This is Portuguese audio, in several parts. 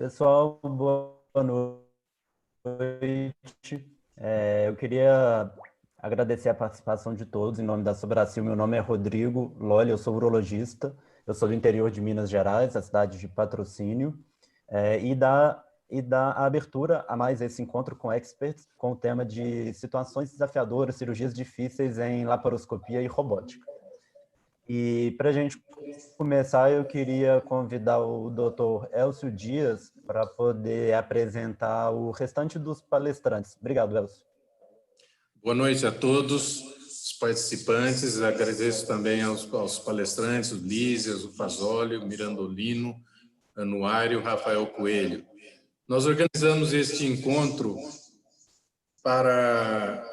Pessoal, boa noite. Eu queria agradecer a participação de todos em nome da Sobracil. Meu nome é Rodrigo Lolli, eu sou urologista, eu sou do interior de Minas Gerais, a cidade de Patrocínio, e da abertura a mais esse encontro com experts com o tema de situações desafiadoras, cirurgias difíceis em laparoscopia e robótica. E para a gente começar, eu queria convidar o Dr. Elcio Dias para poder apresentar o restante dos palestrantes. Obrigado, Elcio. Boa noite a todos os participantes. Agradeço também aos palestrantes, o Lísias, o Fazoli, o Mirandolino, Anuário, Rafael Coelho. Nós organizamos este encontro para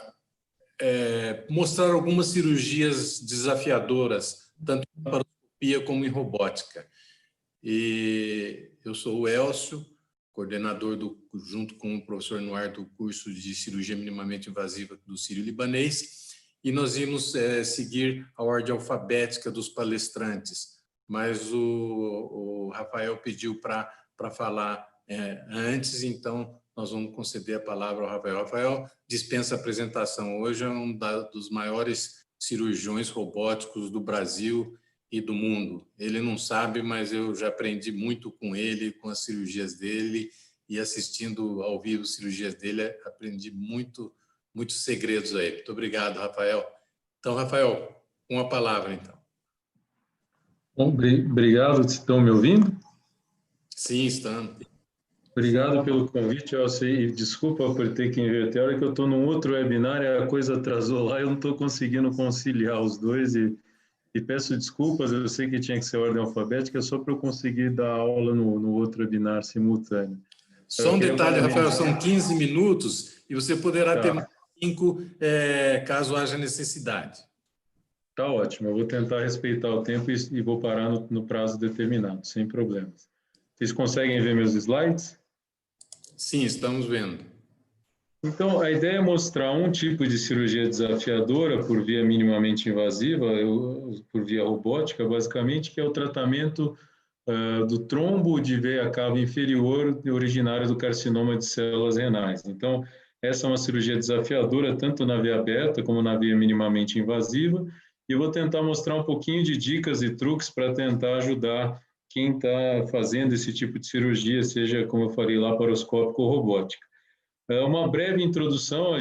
mostrar algumas cirurgias desafiadoras, tanto em laparoscopia como em robótica. E eu sou o Elcio, coordenador, junto com o professor Noir, do curso de cirurgia minimamente invasiva do Sírio-Libanês, e nós íamos seguir a ordem alfabética dos palestrantes, mas o Rafael pediu para falar antes, então nós vamos conceder a palavra ao Rafael. Rafael dispensa a apresentação. Hoje é um dos maiores cirurgiões robóticos do Brasil e do mundo. Ele não sabe, mas eu já aprendi muito com ele, com as cirurgias dele, e assistindo ao vivo as cirurgias dele, aprendi muitos segredos aí. Muito obrigado, Rafael. Então, Rafael, com a palavra, então. Bom, obrigado. Estão me ouvindo? Sim, estamos. Obrigado pelo convite, Elcio, e desculpa por ter que inverter, a hora que eu estou num outro webinar, a coisa atrasou lá, eu não estou conseguindo conciliar os dois, e peço desculpas, eu sei que tinha que ser ordem alfabética, só para eu conseguir dar aula no outro webinar simultâneo. Só um detalhe, Rafael, são 15 minutos e você poderá ter 5 caso haja necessidade. Tá ótimo, eu vou tentar respeitar o tempo e vou parar no prazo determinado, sem problemas. Vocês conseguem ver meus slides? Sim, estamos vendo. Então, a ideia é mostrar um tipo de cirurgia desafiadora por via minimamente invasiva, por via robótica, basicamente, que é o tratamento do trombo de veia cava inferior originário do carcinoma de células renais. Então, essa é uma cirurgia desafiadora tanto na via aberta como na via minimamente invasiva, e eu vou tentar mostrar um pouquinho de dicas e truques para tentar ajudar quem está fazendo esse tipo de cirurgia, seja, como eu falei, laparoscópica ou robótica. Uma breve introdução,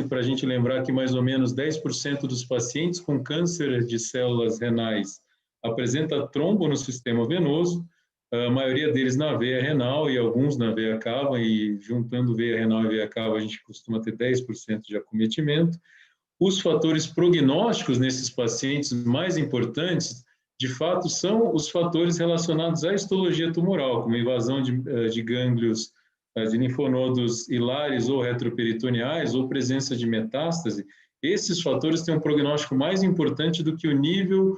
para a gente lembrar que mais ou menos 10% dos pacientes com câncer de células renais apresenta trombo no sistema venoso, a maioria deles na veia renal e alguns na veia cava, e juntando veia renal e veia cava a gente costuma ter 10% de acometimento. Os fatores prognósticos nesses pacientes mais importantes, de fato, são os fatores relacionados à histologia tumoral, como invasão de gânglios de linfonodos hilares ou retroperitoneais, ou presença de metástase. Esses fatores têm um prognóstico mais importante do que o nível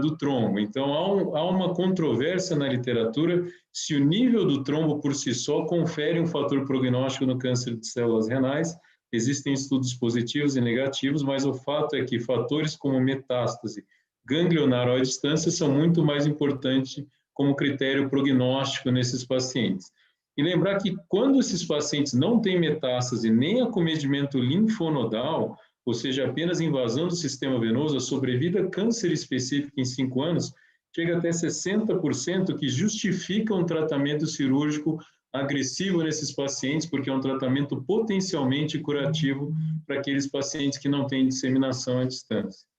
do trombo. Então, há uma controvérsia na literatura se o nível do trombo por si só confere um fator prognóstico no câncer de células renais. Existem estudos positivos e negativos, mas o fato é que fatores como metástase, ganglionar ou a distância são muito mais importantes como critério prognóstico nesses pacientes. E lembrar que quando esses pacientes não têm metástase nem acometimento linfonodal, ou seja, apenas invasão do sistema venoso, a sobrevida câncer específico em 5 anos chega até 60%, que justifica um tratamento cirúrgico agressivo nesses pacientes, porque é um tratamento potencialmente curativo para aqueles pacientes que não têm disseminação à distância.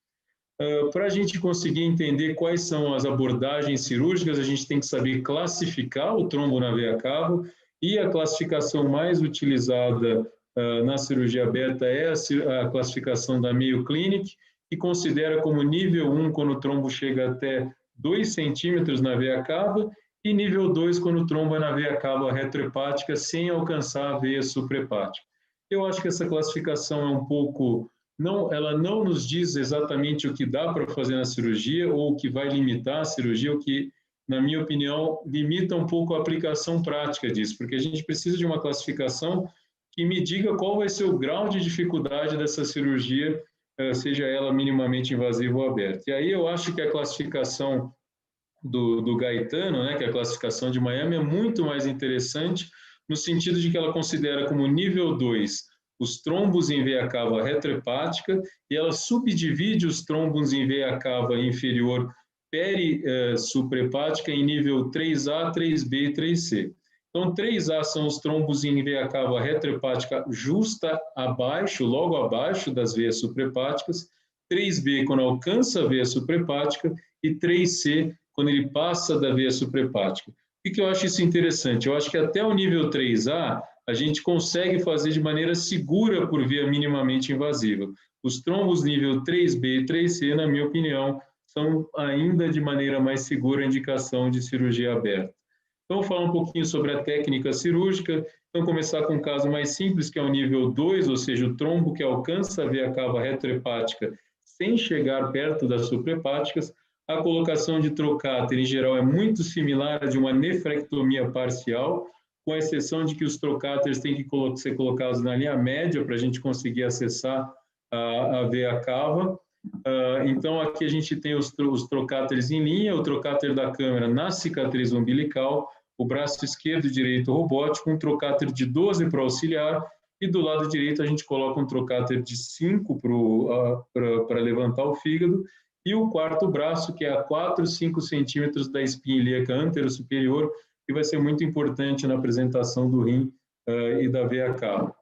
Para a gente conseguir entender quais são as abordagens cirúrgicas, a gente tem que saber classificar o trombo na veia cava, e a classificação mais utilizada na cirurgia aberta é a classificação da Mayo Clinic, que considera como nível 1 quando o trombo chega até 2 centímetros na veia cava, e nível 2 quando o trombo é na veia cava retrohepática, sem alcançar a veia suprahepática. Eu acho que essa classificação é um pouco... ela não nos diz exatamente o que dá para fazer na cirurgia ou o que vai limitar a cirurgia, o que, na minha opinião, limita um pouco a aplicação prática disso, porque a gente precisa de uma classificação que me diga qual vai ser o grau de dificuldade dessa cirurgia, seja ela minimamente invasiva ou aberta. E aí eu acho que a classificação do Gaetano, né, que é a classificação de Miami, é muito mais interessante no sentido de que ela considera como nível 2 os trombos em veia cava retrohepática e ela subdivide os trombos em veia cava inferior perisuprahepática em nível 3A, 3B e 3C. Então, 3A são os trombos em veia cava retrohepática justa abaixo, logo abaixo das veias suprahepáticas, 3B quando alcança a veia suprahepática e 3C quando ele passa da veia suprahepática. Por que eu acho isso interessante? Eu acho que até o nível 3A a gente consegue fazer de maneira segura por via minimamente invasiva. Os trombos nível 3B e 3C, na minha opinião, são ainda de maneira mais segura a indicação de cirurgia aberta. Então, vou falar um pouquinho sobre a técnica cirúrgica. Então, começar com um caso mais simples, que é o nível 2, ou seja, o trombo que alcança a veia cava retrohepática sem chegar perto das suprahepáticas. A colocação de trocáter, em geral, é muito similar à de uma nefrectomia parcial, com exceção de que os trocáteres têm que ser colocados na linha média para a gente conseguir acessar a veia cava. Então, aqui a gente tem os trocáteres em linha, o trocáter da câmera na cicatriz umbilical, o braço esquerdo e direito robótico, um trocáter de 12 para auxiliar, e do lado direito a gente coloca um trocáter de 5 para levantar o fígado, e o quarto braço, que é a 4, 5 centímetros da espinha ilíaca antero-superior, que vai ser muito importante na apresentação do rim e da veia cava.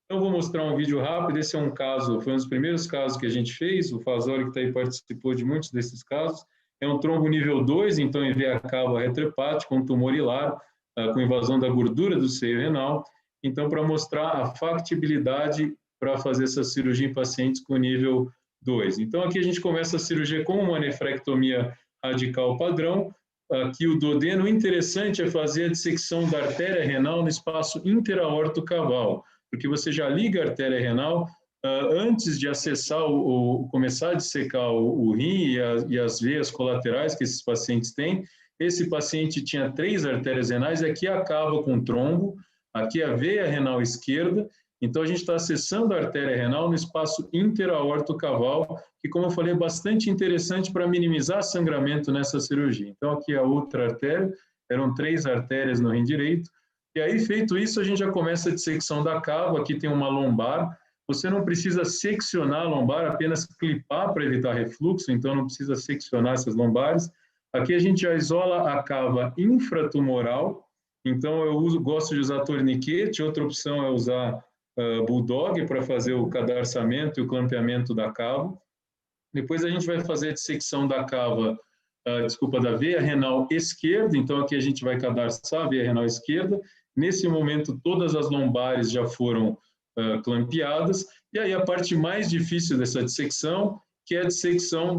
Então, vou mostrar um vídeo rápido. Esse é um caso, foi um dos primeiros casos que a gente fez. O Fazoli, que está aí, participou de muitos desses casos. É um trombo nível 2, então em veia cava retrohepática, um tumor hilar, com invasão da gordura do seio renal. Então, para mostrar a factibilidade para fazer essa cirurgia em pacientes com nível 2. Então, aqui a gente começa a cirurgia com uma nefrectomia radical padrão. Aqui o duodeno. O interessante é fazer a dissecção da artéria renal no espaço interaorto-caval, porque você já liga a artéria renal antes de acessar, começar a dissecar o rim e as veias colaterais que esses pacientes têm. Esse paciente tinha 3 artérias renais, e aqui acaba com trombo, aqui a veia renal esquerda. Então, a gente está acessando a artéria renal no espaço interaorto-caval, que, como eu falei, é bastante interessante para minimizar sangramento nessa cirurgia. Então, aqui a outra artéria, eram 3 artérias no rim direito. E aí, feito isso, a gente já começa a dissecção da cava. Aqui tem uma lombar. Você não precisa seccionar a lombar, apenas clipar para evitar refluxo, então não precisa seccionar essas lombares. Aqui a gente já isola a cava infratumoral, então eu gosto de usar torniquete. Outra opção é usar bulldog para fazer o cadarçamento e o clampeamento da cava. Depois a gente vai fazer a dissecção da cava, da veia renal esquerda. Então aqui a gente vai cadarçar a veia renal esquerda. Nesse momento todas as lombares já foram clampeadas, e aí a parte mais difícil dessa dissecção, que é a dissecção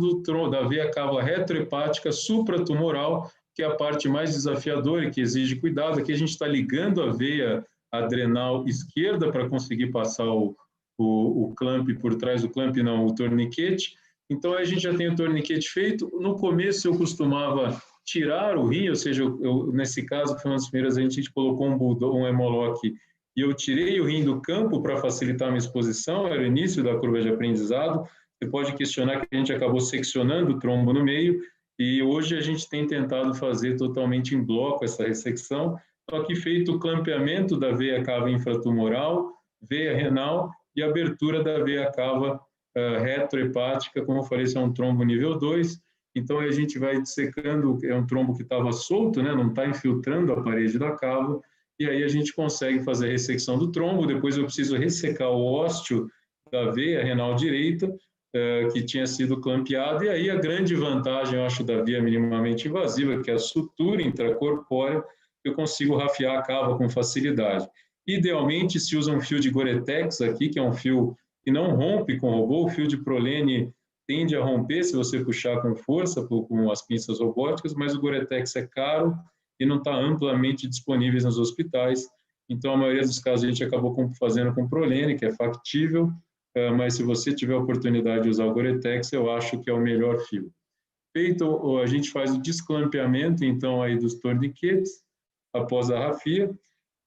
da veia cava retrohepática supratumoral, que é a parte mais desafiadora e que exige cuidado. Aqui a gente está ligando a veia adrenal esquerda para conseguir passar o clamp por trás do clamp, não, o torniquete. Então a gente já tem o torniquete feito. No começo eu costumava tirar o rim, ou seja, nesse caso, que foi uma das primeiras, a gente colocou um hemolock e eu tirei o rim do campo para facilitar a minha exposição, era o início da curva de aprendizado. Você pode questionar que a gente acabou seccionando o trombo no meio, e hoje a gente tem tentado fazer totalmente em bloco essa ressecção. Então, aqui feito o clampeamento da veia cava infratumoral, veia renal e abertura da veia cava retrohepática. Como eu falei, esse é um trombo nível 2, então a gente vai dissecando, é um trombo que estava solto, né, não está infiltrando a parede da cava, e aí a gente consegue fazer a ressecção do trombo. Depois eu preciso ressecar o ósteo da veia renal direita, que tinha sido clampeado, e aí a grande vantagem, eu acho, da via minimamente invasiva, que é a sutura intracorpórea, eu consigo rafiar a cava com facilidade. Idealmente se usa um fio de Goretex aqui, que é um fio que não rompe com robô. O fio de Prolene tende a romper se você puxar com força, com as pinças robóticas, mas o Goretex é caro e não está amplamente disponível nos hospitais. Então, a maioria dos casos a gente acabou fazendo com Prolene, que é factível, mas se você tiver a oportunidade de usar o Goretex, eu acho que é o melhor fio. Feito, a gente faz o desclampeamento, então, aí dos torniquetes, após a rafia,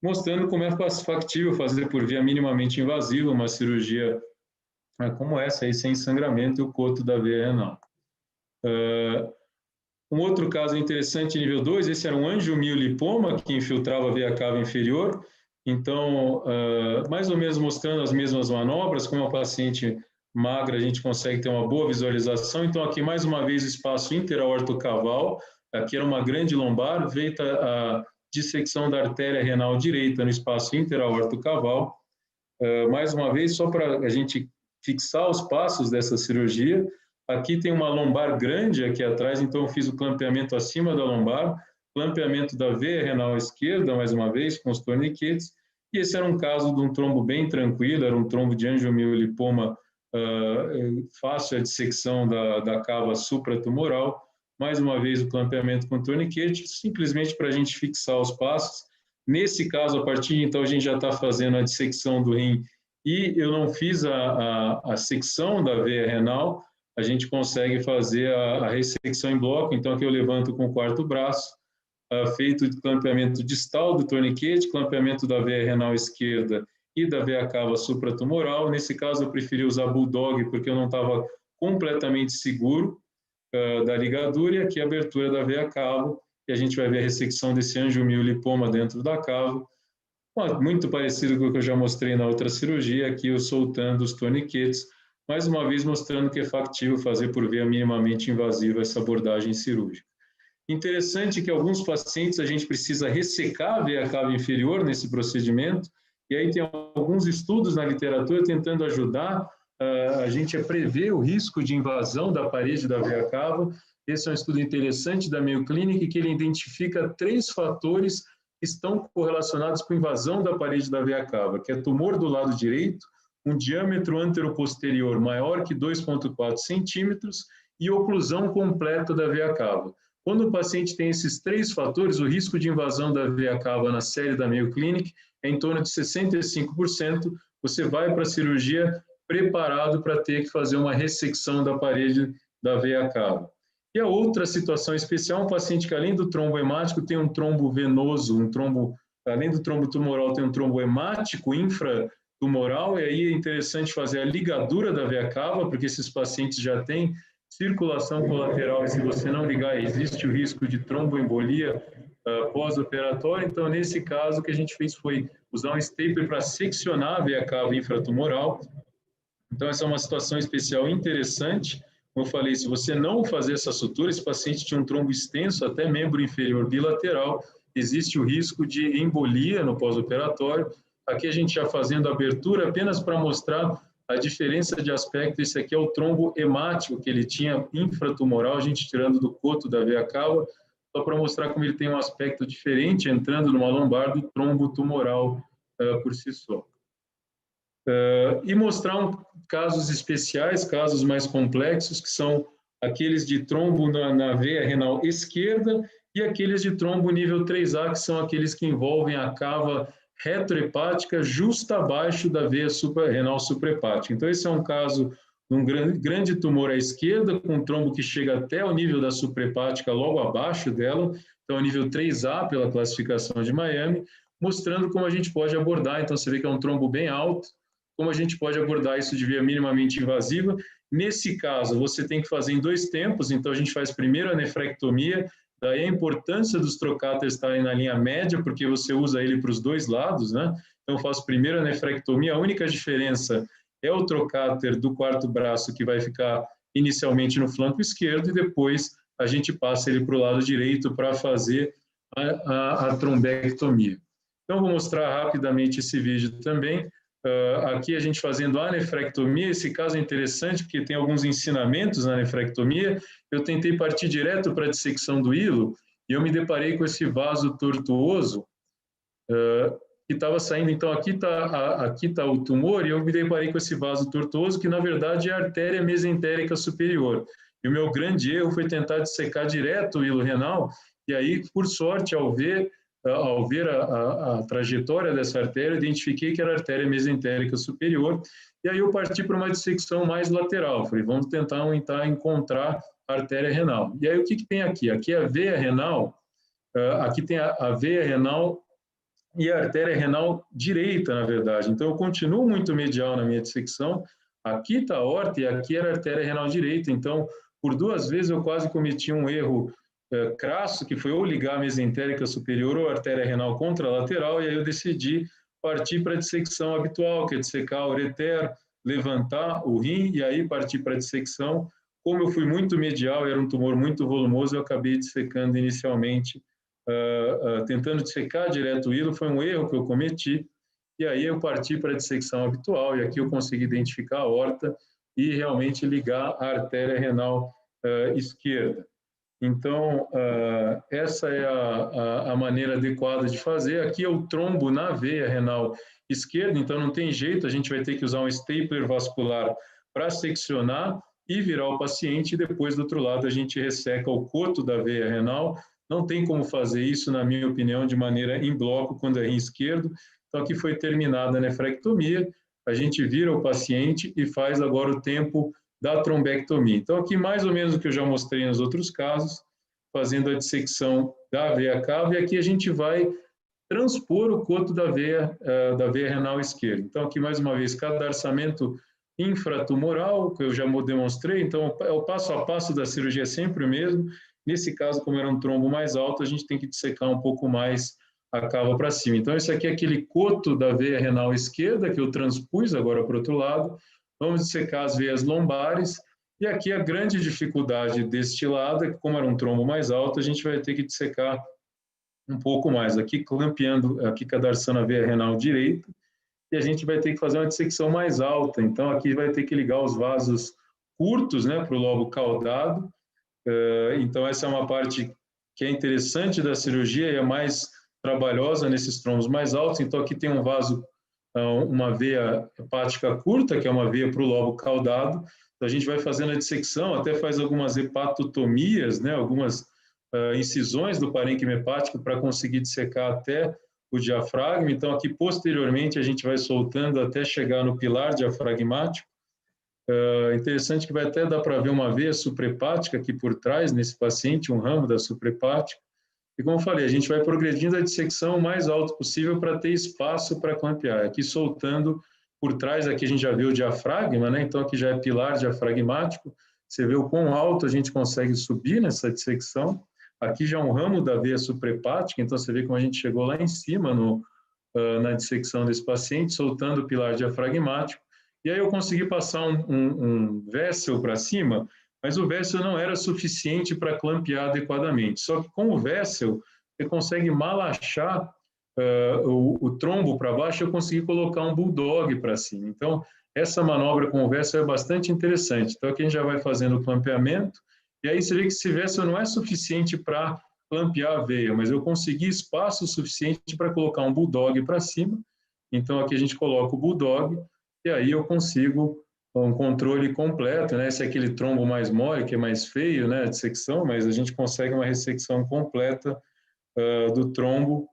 mostrando como é factível fazer por via minimamente invasiva uma cirurgia como essa aí, sem sangramento e o coto da veia renal. Um outro caso interessante, nível 2, esse era um angiomiolipoma que infiltrava a veia cava inferior. Então, mais ou menos mostrando as mesmas manobras, como é um paciente magra, a gente consegue ter uma boa visualização. Então, aqui mais uma vez o espaço interaortocaval, aqui era uma grande lombar, feita a dissecção da artéria renal direita no espaço interaortocaval. Mais uma vez, só para a gente fixar os passos dessa cirurgia, aqui tem uma lombar grande aqui atrás, então eu fiz o clampeamento acima da lombar, clampeamento da veia renal esquerda, mais uma vez, com os torniquetes, e esse era um caso de um trombo bem tranquilo, era um trombo de angiomiolipoma fácil a dissecção da cava supratumoral, mais uma vez o clampeamento com torniquete, simplesmente para a gente fixar os passos. Nesse caso, a partir de então, a gente já está fazendo a dissecção do rim e eu não fiz a secção da veia renal, a gente consegue fazer a ressecção em bloco, então aqui eu levanto com o quarto braço, feito de clampeamento distal do torniquete, clampeamento da veia renal esquerda e da veia cava supratumoral. Nesse caso, eu preferi usar bulldog porque eu não estava completamente seguro da ligadura, e aqui a abertura da veia cava, e a gente vai ver a ressecção desse angiomiolipoma dentro da cava, muito parecido com o que eu já mostrei na outra cirurgia, aqui eu soltando os torniquetes, mais uma vez mostrando que é factível fazer por via minimamente invasiva essa abordagem cirúrgica. Interessante que alguns pacientes a gente precisa ressecar a veia cava inferior nesse procedimento, e aí tem alguns estudos na literatura tentando ajudar a gente a prever o risco de invasão da parede da veia cava. Esse é um estudo interessante da Mayo Clinic, que ele identifica 3 fatores que estão correlacionados com invasão da parede da veia cava, que é tumor do lado direito, um diâmetro anteroposterior maior que 2,4 centímetros e oclusão completa da veia cava. Quando o paciente tem esses 3 fatores, o risco de invasão da veia cava na série da Mayo Clinic é em torno de 65%. Você vai para a cirurgia preparado para ter que fazer uma ressecção da parede da veia cava. E a outra situação especial, um paciente que além do trombo hemático tem um trombo venoso, além do trombo tumoral tem um trombo hemático infratumoral, e aí é interessante fazer a ligadura da veia cava, porque esses pacientes já têm circulação colateral, e se você não ligar, existe o risco de tromboembolia pós-operatória. Então, nesse caso, o que a gente fez foi usar um stapler para seccionar a veia cava infratumoral. Então, essa é uma situação especial interessante. Como eu falei, se você não fazer essa sutura, esse paciente tinha um trombo extenso até membro inferior bilateral, existe o risco de embolia no pós-operatório. Aqui a gente já fazendo a abertura apenas para mostrar a diferença de aspecto. Esse aqui é o trombo hemático que ele tinha infratumoral, a gente tirando do coto da veia cava, só para mostrar como ele tem um aspecto diferente entrando numa lombar do trombo tumoral por si só. E mostrar casos especiais, casos mais complexos, que são aqueles de trombo na veia renal esquerda e aqueles de trombo nível 3A, que são aqueles que envolvem a cava retrohepática justo abaixo da veia renal suprahepática. Então, esse é um caso de um grande tumor à esquerda, com um trombo que chega até o nível da suprahepática, logo abaixo dela, então nível 3A pela classificação de Miami, mostrando como a gente pode abordar. Então, você vê que é um trombo bem alto, como a gente pode abordar isso de via minimamente invasiva. Nesse caso, você tem que fazer em 2 tempos, então a gente faz primeiro a nefrectomia, daí a importância dos trocáteres estarem na linha média, porque você usa ele para os 2 lados, né? Então, eu faço primeiro a nefrectomia, a única diferença é o trocáter do quarto braço, que vai ficar inicialmente no flanco esquerdo, e depois a gente passa ele para o lado direito para fazer a trombectomia. Então, vou mostrar rapidamente esse vídeo também. Aqui a gente fazendo a nefrectomia. Esse caso é interessante porque tem alguns ensinamentos na nefrectomia. Eu tentei partir direto para a dissecção do hilo e eu me deparei com esse vaso tortuoso que estava saindo. Então, aqui tá o tumor, e eu me deparei com esse vaso tortuoso, que na verdade é a artéria mesentérica superior. E o meu grande erro foi tentar dissecar direto o hilo renal, e aí, por sorte, ao ver a trajetória dessa artéria, identifiquei que era a artéria mesentérica superior, e aí eu parti para uma dissecção mais lateral. Falei, vamos tentar encontrar a artéria renal. E aí, o que tem aqui? Aqui é a veia renal, aqui tem a veia renal e a artéria renal direita, na verdade. Então, eu continuo muito medial na minha dissecção. Aqui está a aorta e aqui era a artéria renal direita. Então, por 2 vezes eu quase cometi um erro crasso, que foi ou ligar a mesentérica superior ou a artéria renal contralateral, e aí eu decidi partir para a dissecção habitual, que é dissecar o ureter, levantar o rim e aí partir para a dissecção. Como eu fui muito medial, era um tumor muito volumoso, eu acabei dissecando inicialmente, tentando dissecar direto o hilo, foi um erro que eu cometi, e aí eu parti para a dissecção habitual, e aqui eu consegui identificar a aorta e realmente ligar a artéria renal esquerda. Então, essa é a maneira adequada de fazer. Aqui é o trombo na veia renal esquerda, então não tem jeito, a gente vai ter que usar um stapler vascular para seccionar e virar o paciente, e depois do outro lado a gente resseca o coto da veia renal. Não tem como fazer isso, na minha opinião, de maneira em bloco quando é rim esquerdo. Então aqui foi terminada a nefrectomia, a gente vira o paciente e faz agora o tempo da trombectomia. Então aqui mais ou menos o que eu já mostrei nos outros casos, fazendo a dissecção da veia cava, e aqui a gente vai transpor o coto da veia renal esquerda. Então aqui mais uma vez, cadarçamento infratumoral, que eu já demonstrei, então o passo a passo da cirurgia é sempre o mesmo. Nesse caso, como era um trombo mais alto, a gente tem que dissecar um pouco mais a cava para cima. Então esse aqui é aquele coto da veia renal esquerda que eu transpus agora para o outro lado. Vamos dissecar as veias lombares, e aqui a grande dificuldade deste lado é que, como era um trombo mais alto, a gente vai ter que dissecar um pouco mais. Aqui clampeando, aqui cadarçando a veia renal direita, e a gente vai ter que fazer uma dissecção mais alta. Então aqui vai ter que ligar os vasos curtos, né, para o lobo caudado. Então essa é uma parte que é interessante da cirurgia e é mais trabalhosa nesses trombos mais altos. Então aqui tem um vaso, uma veia hepática curta, que é uma veia para o lobo caudado. Então, a gente vai fazendo a dissecção, até faz algumas hepatotomias, né, algumas incisões do parênquima hepático para conseguir dissecar até o diafragma. Então, aqui posteriormente a gente vai soltando até chegar no pilar diafragmático. Interessante que vai até dar para ver uma veia suprahepática aqui por trás nesse paciente, um ramo da suprahepática. E como eu falei, a gente vai progredindo a dissecção o mais alto possível para ter espaço para clampear. Aqui soltando por trás, aqui a gente já viu o diafragma, né? Então aqui já é pilar diafragmático. Você vê o quão alto a gente consegue subir nessa dissecção. Aqui já é um ramo da veia suprahepática, então você vê como a gente chegou lá em cima na dissecção desse paciente, soltando o pilar diafragmático. E aí eu consegui passar um vessel para cima, mas o vessel não era suficiente para clampear adequadamente. Só que com o vessel, você consegue mal achar o trombo para baixo, eu consegui colocar um bulldog para cima. Então, essa manobra com o vessel é bastante interessante. Então, aqui a gente já vai fazendo o clampeamento, e aí você vê que esse vessel não é suficiente para clampear a veia, mas eu consegui espaço suficiente para colocar um bulldog para cima. Então, aqui a gente coloca o bulldog, e aí eu consigo um controle completo, né? Esse é aquele trombo mais mole, que é mais feio, né, a dissecção, mas a gente consegue uma ressecção completa do trombo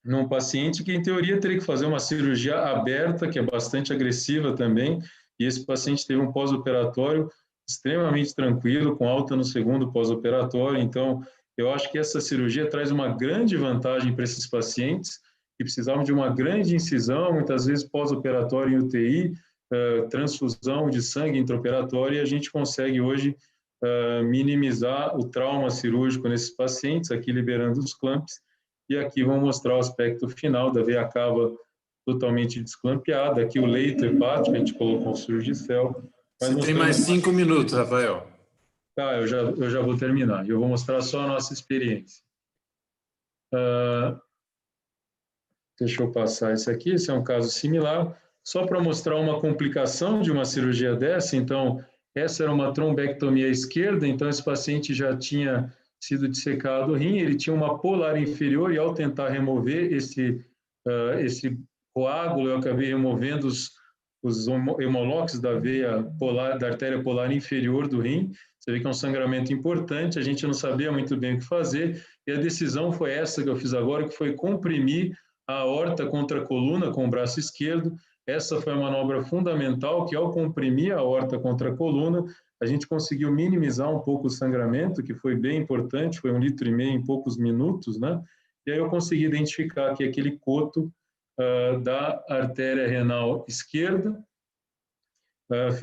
num paciente que, em teoria, teria que fazer uma cirurgia aberta, que é bastante agressiva também, e esse paciente teve um pós-operatório extremamente tranquilo, com alta no segundo pós-operatório. Então, eu acho que essa cirurgia traz uma grande vantagem para esses pacientes que precisavam de uma grande incisão, muitas vezes pós-operatório em UTI, transfusão de sangue intraoperatória, e a gente consegue hoje minimizar o trauma cirúrgico nesses pacientes, aqui liberando os clamps, e aqui vamos mostrar o aspecto final da veia cava totalmente desclampeada. Aqui o leito hepático, a gente colocou o Surgicel. Você tem mais 5 minutos, Rafael. Tá, eu já vou terminar. Eu vou mostrar só a nossa experiência. Deixa eu passar esse aqui, esse é um caso similar. Só para mostrar uma complicação de uma cirurgia dessa, então, essa era uma trombectomia esquerda, então esse paciente já tinha sido dissecado o rim, ele tinha uma polar inferior, e ao tentar remover esse coágulo, eu acabei removendo os hemolóxicos da veia polar, da artéria polar inferior do rim. Você vê que é um sangramento importante, a gente não sabia muito bem o que fazer, e a decisão foi essa que eu fiz agora, que foi comprimir a aorta contra a coluna com o braço esquerdo. Essa foi a manobra fundamental, que ao comprimir a aorta contra a coluna, a gente conseguiu minimizar um pouco o sangramento, que foi bem importante, foi 1,5 litro em poucos minutos, né? E aí eu consegui identificar aqui aquele coto da artéria renal esquerda.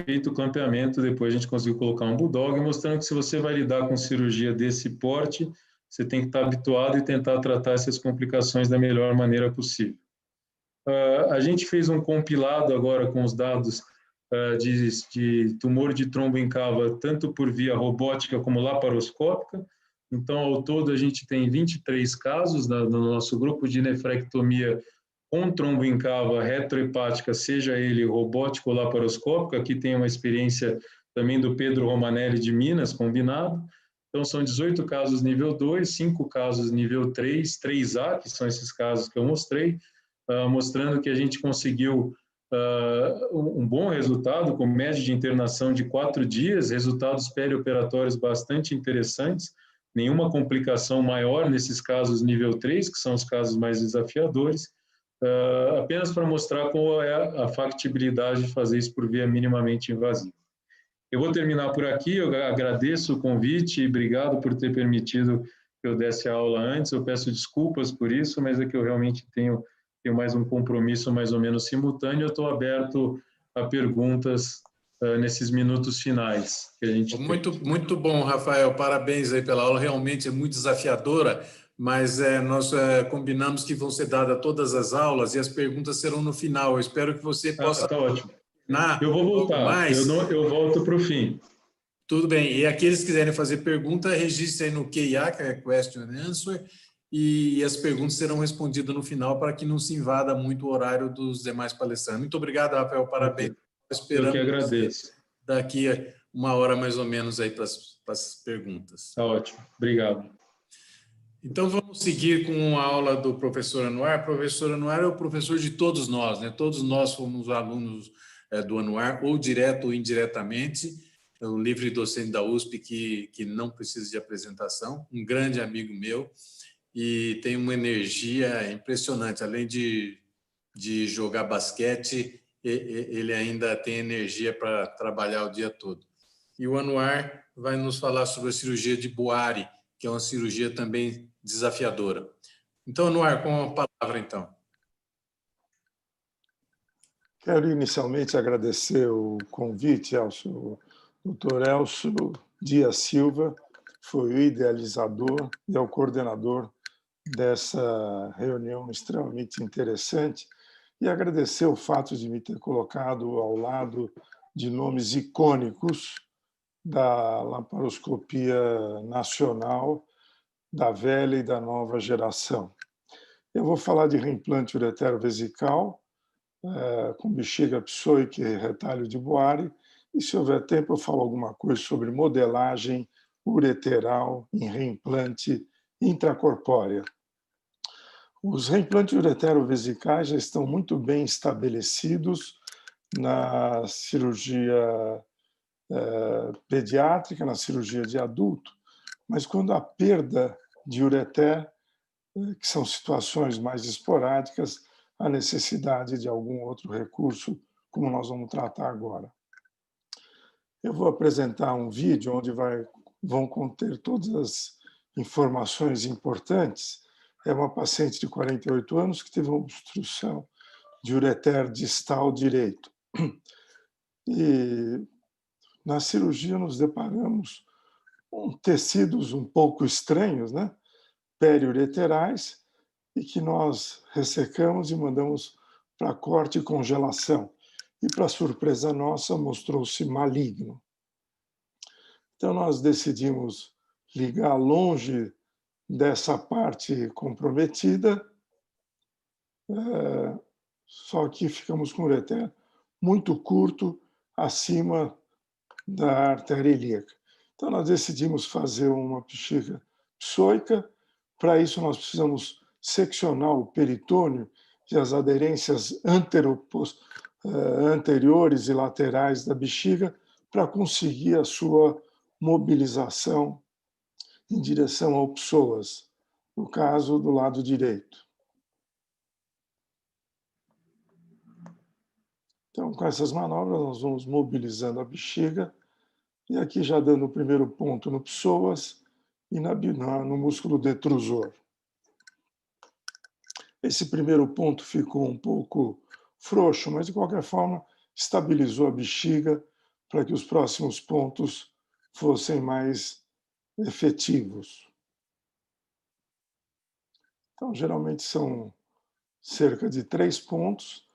feito o clampeamento, depois a gente conseguiu colocar um bulldog, mostrando que se você vai lidar com cirurgia desse porte, você tem que estar habituado e tentar tratar essas complicações da melhor maneira possível. A gente fez um compilado agora com os dados de tumor de trombo em cava, tanto por via robótica como laparoscópica. Então, ao todo, a gente tem 23 casos no nosso grupo de nefrectomia com trombo em cava retrohepática, seja ele robótico ou laparoscópico. Aqui tem uma experiência também do Pedro Romanelli de Minas, combinado. Então, são 18 casos nível 2, 5 casos nível 3, 3A, que são esses casos que eu mostrei, mostrando que a gente conseguiu um bom resultado, com média de internação de 4 dias, resultados perioperatórios bastante interessantes, nenhuma complicação maior nesses casos nível 3, que são os casos mais desafiadores, apenas para mostrar qual é a factibilidade de fazer isso por via minimamente invasiva. Eu vou terminar por aqui, eu agradeço o convite e obrigado por ter permitido que eu desse a aula antes. Eu peço desculpas por isso, mas é que eu realmente tenho mais um compromisso mais ou menos simultâneo. Eu estou aberto a perguntas nesses minutos finais que a gente tem. Muito bom, Rafael. Parabéns aí pela aula. Realmente é muito desafiadora, mas nós combinamos que vão ser dadas todas as aulas e as perguntas serão no final. Eu espero que você possa... Tá ótimo. Eu vou voltar. Eu volto para o fim. Tudo bem. E aqueles que quiserem fazer pergunta, registrem no QIA, que é Question and Answer, e as perguntas serão respondidas no final para que não se invada muito o horário dos demais palestrantes. Muito obrigado, Rafael. Parabéns. Eu que agradeço. Daqui a 1 hora, mais ou menos, aí para as perguntas. Tá ótimo. Obrigado. Então, vamos seguir com a aula do professor Anwar. O professor Anwar é o professor de todos nós, né? Todos nós fomos alunos do Anwar, ou direto ou indiretamente. É um livre docente da USP que não precisa de apresentação, um grande amigo meu, e tem uma energia impressionante. Além de jogar basquete, ele ainda tem energia para trabalhar o dia todo. E o Anwar vai nos falar sobre a cirurgia de Boari, que é uma cirurgia também desafiadora. Então, Anwar, com a palavra, então. Quero inicialmente agradecer o convite ao Dr. Elcio Dias Silva, foi o idealizador e é o coordenador dessa reunião extremamente interessante, e agradecer o fato de me ter colocado ao lado de nomes icônicos da laparoscopia nacional, da velha e da nova geração. Eu vou falar de reimplante uretero-vesical, com bexiga psoica e retalho de Boari, e se houver tempo eu falo alguma coisa sobre modelagem ureteral em reimplante intracorpórea. Os reimplantes uretero-vesicais já estão muito bem estabelecidos na cirurgia pediátrica, na cirurgia de adulto, mas quando a perda de ureter, que são situações mais esporádicas, a necessidade de algum outro recurso, como nós vamos tratar agora. Eu vou apresentar um vídeo onde vão conter todas as informações importantes. É uma paciente de 48 anos que teve uma obstrução de ureter distal direito. E na cirurgia nos deparamos com tecidos um pouco estranhos, né? Periureterais, e que nós ressecamos e mandamos para corte e congelação. E, para surpresa nossa, mostrou-se maligno. Então, nós decidimos ligar longe dessa parte comprometida, só que ficamos com o ureter muito curto acima da artéria ilíaca. Então, nós decidimos fazer uma bexiga psoica. Para isso, nós precisamos seccionar o peritônio e as aderências anteriores e laterais da bexiga para conseguir a sua mobilização em direção ao psoas, no caso do lado direito. Então, com essas manobras, nós vamos mobilizando a bexiga, e aqui já dando o primeiro ponto no psoas e no músculo detrusor. Esse primeiro ponto ficou um pouco frouxo, mas, de qualquer forma, estabilizou a bexiga para que os próximos pontos fossem mais efetivos. Então, geralmente são cerca de 3 pontos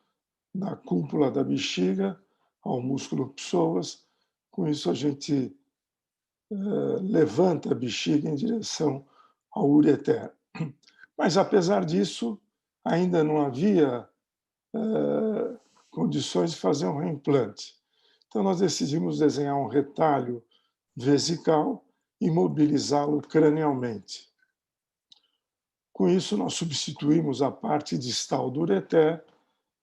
da cúpula da bexiga ao músculo psoas. Com isso, a gente levanta a bexiga em direção ao ureter. Mas, apesar disso, ainda não havia condições de fazer um reimplante. Então, nós decidimos desenhar um retalho vesical e mobilizá-lo cranialmente. Com isso, nós substituímos a parte distal do ureter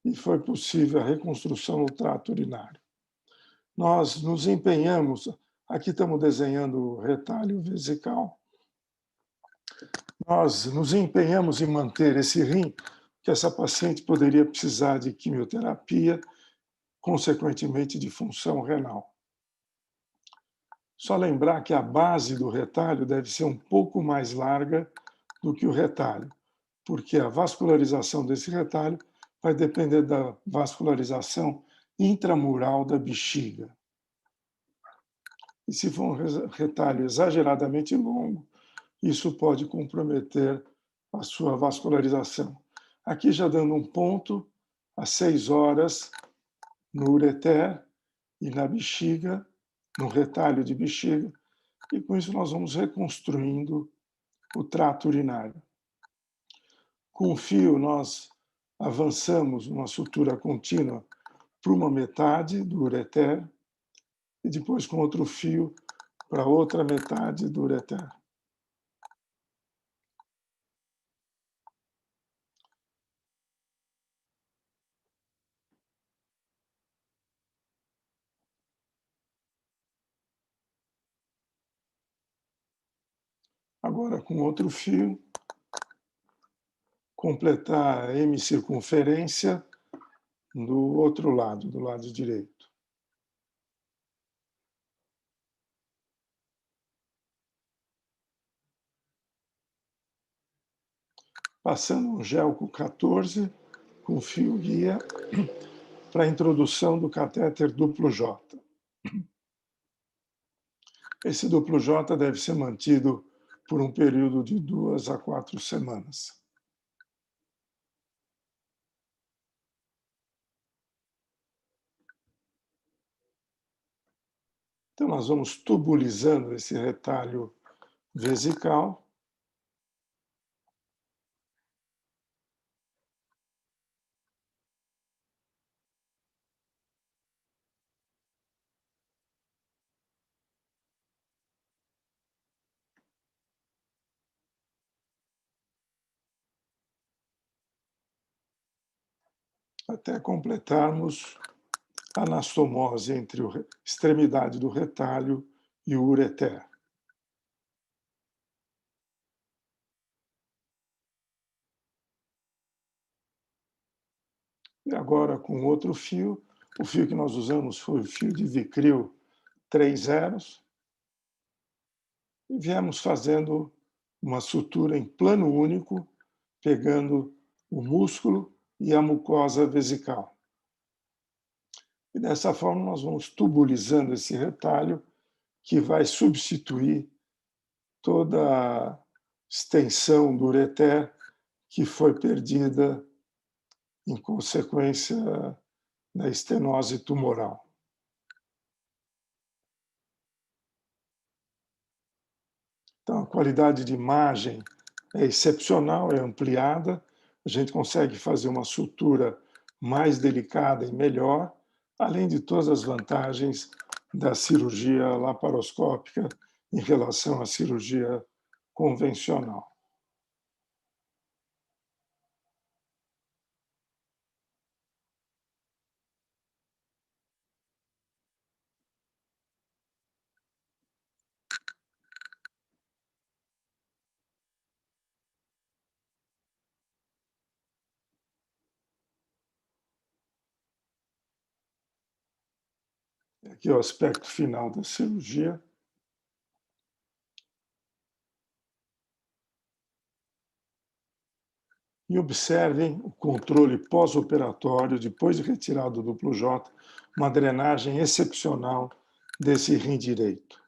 e foi possível a reconstrução no trato urinário. Nós nos empenhamos, aqui estamos desenhando o retalho vesical, nós nos empenhamos em manter esse rim, que essa paciente poderia precisar de quimioterapia, consequentemente de função renal. Só lembrar que a base do retalho deve ser um pouco mais larga do que o retalho, porque a vascularização desse retalho vai depender da vascularização intramural da bexiga. E se for um retalho exageradamente longo, isso pode comprometer a sua vascularização. Aqui já dando um ponto, às 6 horas, no ureter e na bexiga, no retalho de bexiga, e com isso nós vamos reconstruindo o trato urinário. Com o fio, nós avançamos uma sutura contínua para uma metade do ureter e depois com outro fio para outra metade do ureter. Agora, com outro fio, completar a hemicircunferência do outro lado, do lado direito. Passando um gel com 14, com fio guia, para a introdução do catéter duplo J. Esse duplo J deve ser mantido por um período de 2 a 4 semanas. Então, nós vamos tubulizando esse retalho vesical. Até completarmos a anastomose entre a extremidade do retalho e o ureter. E agora, com outro fio, o fio que nós usamos foi o fio de Vicryl 3 zeros, e viemos fazendo uma sutura em plano único, pegando o músculo e a mucosa vesical. E dessa forma nós vamos tubulizando esse retalho que vai substituir toda a extensão do ureter que foi perdida em consequência da estenose tumoral. Então, a qualidade de imagem é excepcional, é ampliada, a gente consegue fazer uma sutura mais delicada e melhor, além de todas as vantagens da cirurgia laparoscópica em relação à cirurgia convencional. Aqui é o aspecto final da cirurgia. e observem o controle pós-operatório, depois de retirado do duplo J, uma drenagem excepcional desse rim direito.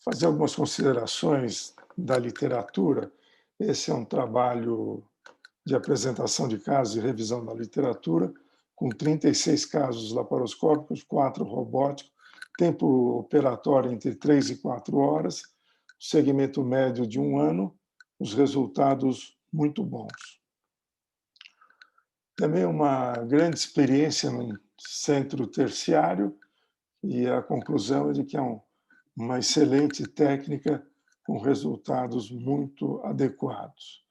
Fazer algumas considerações da literatura. Esse é um trabalho de apresentação de casos e revisão da literatura, com 36 casos laparoscópicos, 4 robóticos, tempo operatório entre 3 e 4 horas, segmento médio de 1 ano, os resultados muito bons. Também uma grande experiência no centro terciário, e a conclusão é de que é uma excelente técnica com resultados muito adequados.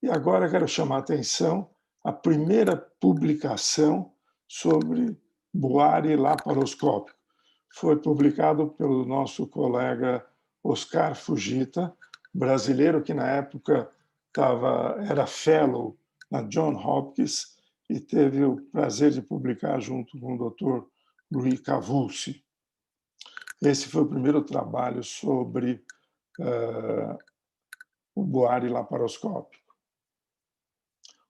E agora quero chamar a atenção a primeira publicação sobre Boari laparoscópico. Foi publicado pelo nosso colega Oscar Fujita, brasileiro que na época era fellow na Johns Hopkins e teve o prazer de publicar junto com o Dr. Louis Cavulci. Esse foi o primeiro trabalho sobre o Boari laparoscópico.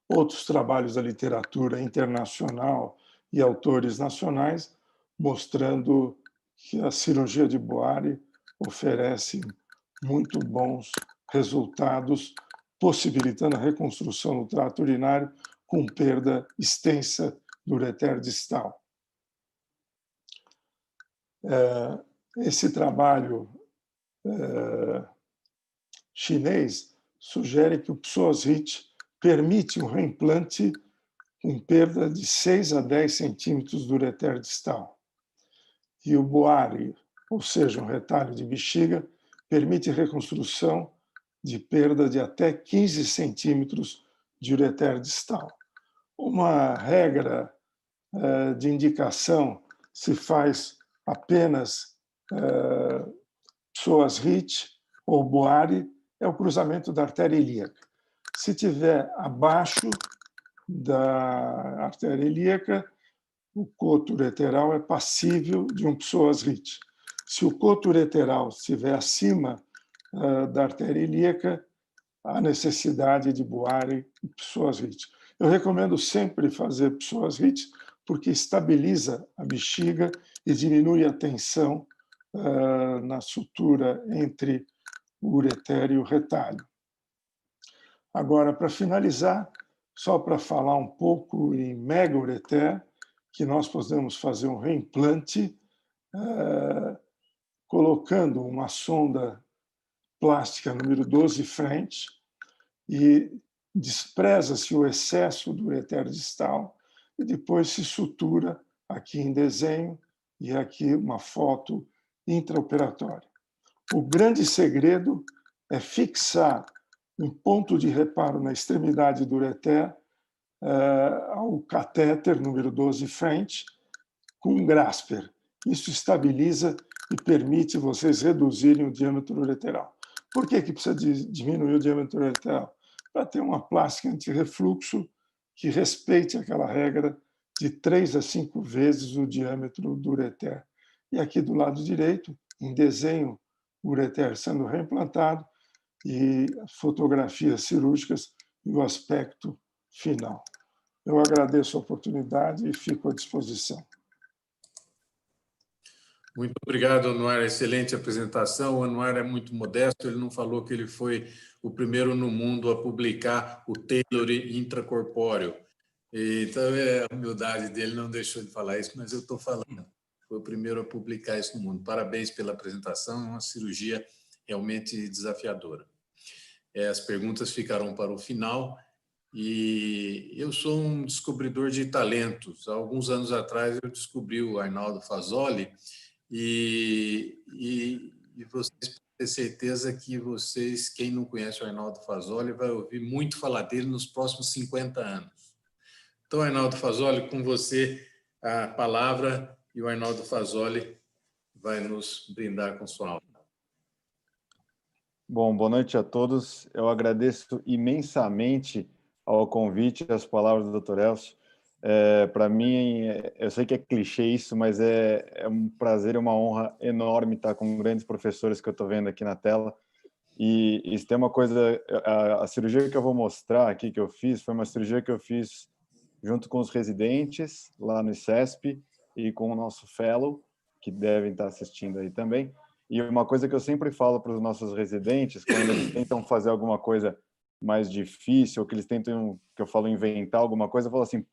Outros trabalhos da literatura internacional e autores nacionais mostrando que a cirurgia de Boari oferece muito bons resultados, possibilitando a reconstrução do trato urinário com perda extensa do ureter distal. Esse trabalho chinês sugere que o Psoas-Hit permite um reimplante com perda de 6 a 10 centímetros do ureter distal. E o Boari, ou seja, um retalho de bexiga, permite reconstrução de perda de até 15 centímetros de ureter distal. Uma regra de indicação se faz apenas Psoas-Hit ou Boari é o cruzamento da artéria ilíaca. Se tiver abaixo da artéria ilíaca, o coto ureteral é passível de um Psoas-Hit. Se o coto ureteral estiver acima da artéria ilíaca, há necessidade de Boari e Psoas-Hit. Eu recomendo sempre fazer Psoas-Hit porque estabiliza a bexiga e diminui a tensão na sutura entre o ureter e o retalho. Agora, para finalizar, só para falar um pouco em mega-ureter, que nós podemos fazer um reimplante colocando uma sonda plástica número 12 French e despreza-se o excesso do ureter distal e depois se sutura aqui em desenho e aqui uma foto intraoperatória. O grande segredo é fixar um ponto de reparo na extremidade do ureter ao catéter número 12 French com um grasper. Isso estabiliza e permite vocês reduzirem o diâmetro ureteral. Por que precisa diminuir o diâmetro ureteral? Para ter uma plástica antirrefluxo que respeite aquela regra de 3 a 5 vezes o diâmetro do ureter. E aqui do lado direito, em desenho, o ureter sendo reimplantado e fotografias cirúrgicas e o aspecto final. Eu agradeço a oportunidade e fico à disposição. Muito obrigado, Anuar. Excelente apresentação. O Anuar é muito modesto, ele não falou que ele foi o primeiro no mundo a publicar o Taylor intracorpóreo. Então, a humildade dele não deixou de falar isso, mas eu estou falando. Foi o primeiro a publicar isso no mundo. Parabéns pela apresentação, é uma cirurgia realmente desafiadora. As perguntas ficarão para o final. E eu sou um descobridor de talentos. Há alguns anos atrás eu descobri o Arnaldo Fasoli e vocês podem ter certeza que vocês, quem não conhece o Arnaldo Fasoli, vai ouvir muito falar dele nos próximos 50 anos. Então, Arnaldo Fasoli, com você a palavra e o Arnaldo Fasoli vai nos brindar com sua aula. Bom, boa noite a todos. Eu agradeço imensamente ao convite e às palavras do Dr. Elcio. Para mim, eu sei que é clichê isso, mas é um prazer e uma honra enorme estar com grandes professores que eu estou vendo aqui na tela. E isso tem uma coisa, a cirurgia que eu vou mostrar aqui que eu fiz foi uma cirurgia que eu fiz junto com os residentes lá no ICESP e com o nosso fellow, que devem estar assistindo aí também. E uma coisa que eu sempre falo para os nossos residentes, quando eles tentam fazer alguma coisa mais difícil, ou que eles tentam, que eu falo, inventar alguma coisa, eu falo assim,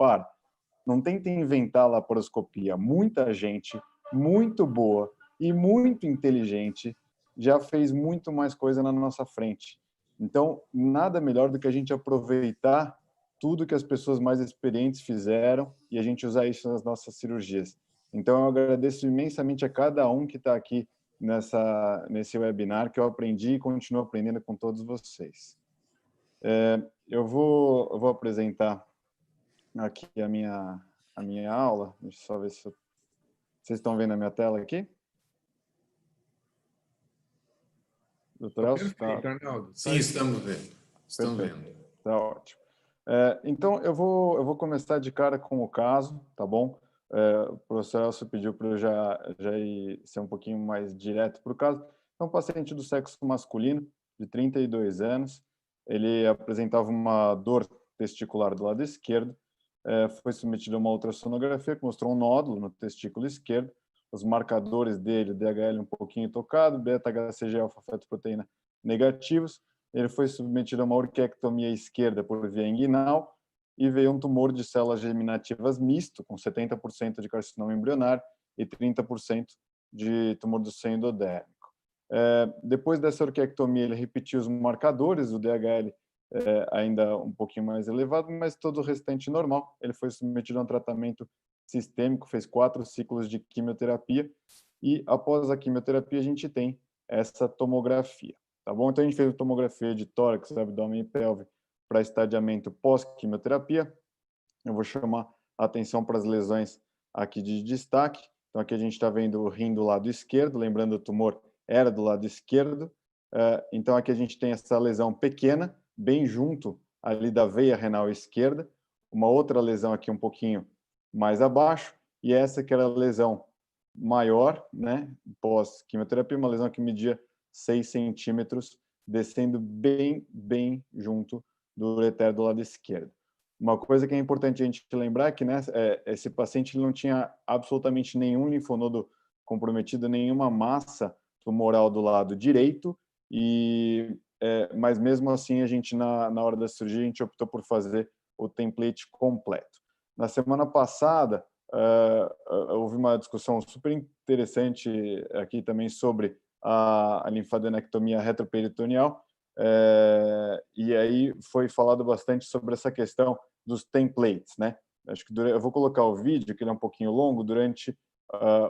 não tentem inventar a laparoscopia. Muita gente muito boa e muito inteligente já fez muito mais coisa na nossa frente. Então, nada melhor do que a gente aproveitar tudo que as pessoas mais experientes fizeram e a gente usar isso nas nossas cirurgias. Então, eu agradeço imensamente a cada um que está aqui nesse webinar, que eu aprendi e continuo aprendendo com todos vocês. Eu vou apresentar aqui a minha aula. Deixa eu só ver se vocês estão vendo a minha tela aqui. Doutor Elcio? Perfeito, Arnaldo. Sim, estamos vendo. Estamos vendo. Tá ótimo. Então, eu vou começar de cara com o caso, tá bom? O professor Elcio pediu para eu já ir ser um pouquinho mais direto para o caso. É um paciente do sexo masculino, de 32 anos. Ele apresentava uma dor testicular do lado esquerdo. Foi submetido a uma ultrassonografia que mostrou um nódulo no testículo esquerdo. Os marcadores dele, DHL um pouquinho tocado, beta-HCG, alfa-fetoproteína negativos. Ele foi submetido a uma orquiectomia esquerda por via inguinal e veio um tumor de células germinativas misto, com 70% de carcinoma embrionário e 30% de tumor do seio endodérmico. Depois dessa orquiectomia, ele repetiu os marcadores, o DHL ainda um pouquinho mais elevado, mas todo o restante normal. Ele foi submetido a um tratamento sistêmico, fez 4 ciclos de quimioterapia e após a quimioterapia a gente tem essa tomografia, tá bom? Então a gente fez a tomografia de tórax, abdômen e pelve para estadiamento pós-quimioterapia. Eu vou chamar a atenção para as lesões aqui de destaque. Então aqui a gente está vendo o rim do lado esquerdo, lembrando o tumor era do lado esquerdo. Então aqui a gente tem essa lesão pequena, bem junto ali da veia renal esquerda, uma outra lesão aqui um pouquinho mais abaixo, e essa que era a lesão maior, né, pós-quimioterapia, uma lesão que media 6 centímetros, descendo bem junto do ureter do lado esquerdo. Uma coisa que é importante a gente lembrar é que esse paciente ele não tinha absolutamente nenhum linfonodo comprometido, nenhuma massa tumoral do lado direito, mas mesmo assim a gente, na hora da cirurgia, a gente optou por fazer o template completo. Na semana passada, houve uma discussão super interessante aqui também sobre a linfadenectomia retroperitoneal, e aí foi falado bastante sobre essa questão dos templates, né? Acho que eu vou colocar o vídeo, que ele é um pouquinho longo, durante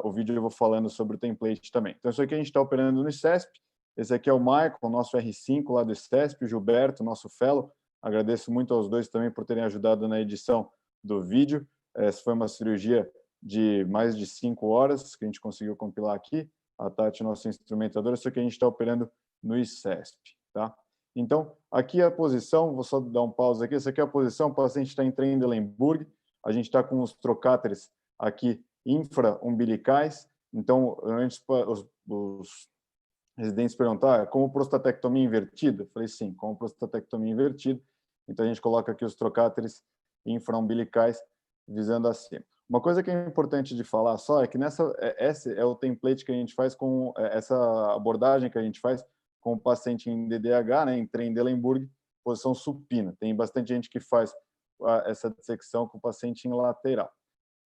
o vídeo eu vou falando sobre o template também. Então, isso aqui a gente está operando no ICESP, esse aqui é o Michael, nosso R5 lá do ICESP, o Gilberto, nosso fellow. Agradeço muito aos dois também por terem ajudado na edição do vídeo. Essa foi uma cirurgia de mais de 5 horas que a gente conseguiu compilar aqui. A Tati, nossa instrumentadora, isso aqui a gente está operando no ICESP, tá? Então, aqui a posição, vou só dar um pause aqui, essa aqui é a posição, o paciente está em Trendelenburg, a gente está com os trocáteres aqui infra-umbilicais, então, antes os residentes perguntaram, como prostatectomia invertida? Eu falei, sim, como prostatectomia invertida, então a gente coloca aqui os trocáteres infra-umbilicais visando acima. Uma coisa que é importante de falar só é que esse é o template que a gente faz com essa abordagem que a gente faz com o paciente em DDH, né, em Trendelenburg, posição supina. Tem bastante gente que faz essa dissecção com o paciente em lateral.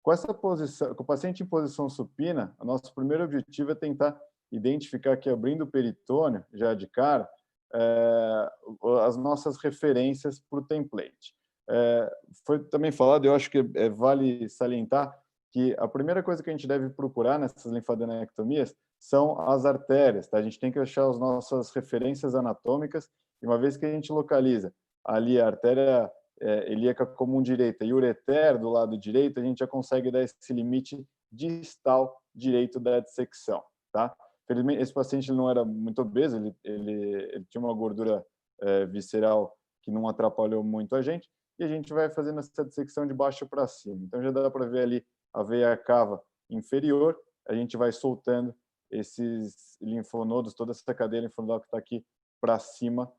Com essa posição, com o paciente em posição supina, o nosso primeiro objetivo é tentar identificar aqui, abrindo o peritônio, já de cara, as nossas referências para o template. Foi também falado, eu acho que vale salientar que a primeira coisa que a gente deve procurar nessas linfadenectomias são as artérias, tá? A gente tem que achar as nossas referências anatômicas, e uma vez que a gente localiza ali a artéria ilíaca comum direita e ureter do lado direito, a gente já consegue dar esse limite distal direito da dissecção, tá? Felizmente, esse paciente não era muito obeso, ele tinha uma gordura visceral que não atrapalhou muito a gente, e a gente vai fazendo essa dissecção de baixo para cima. Então, já dá para ver ali a veia cava inferior, a gente vai soltando esses linfonodos, toda essa cadeia linfonodal que está aqui para cima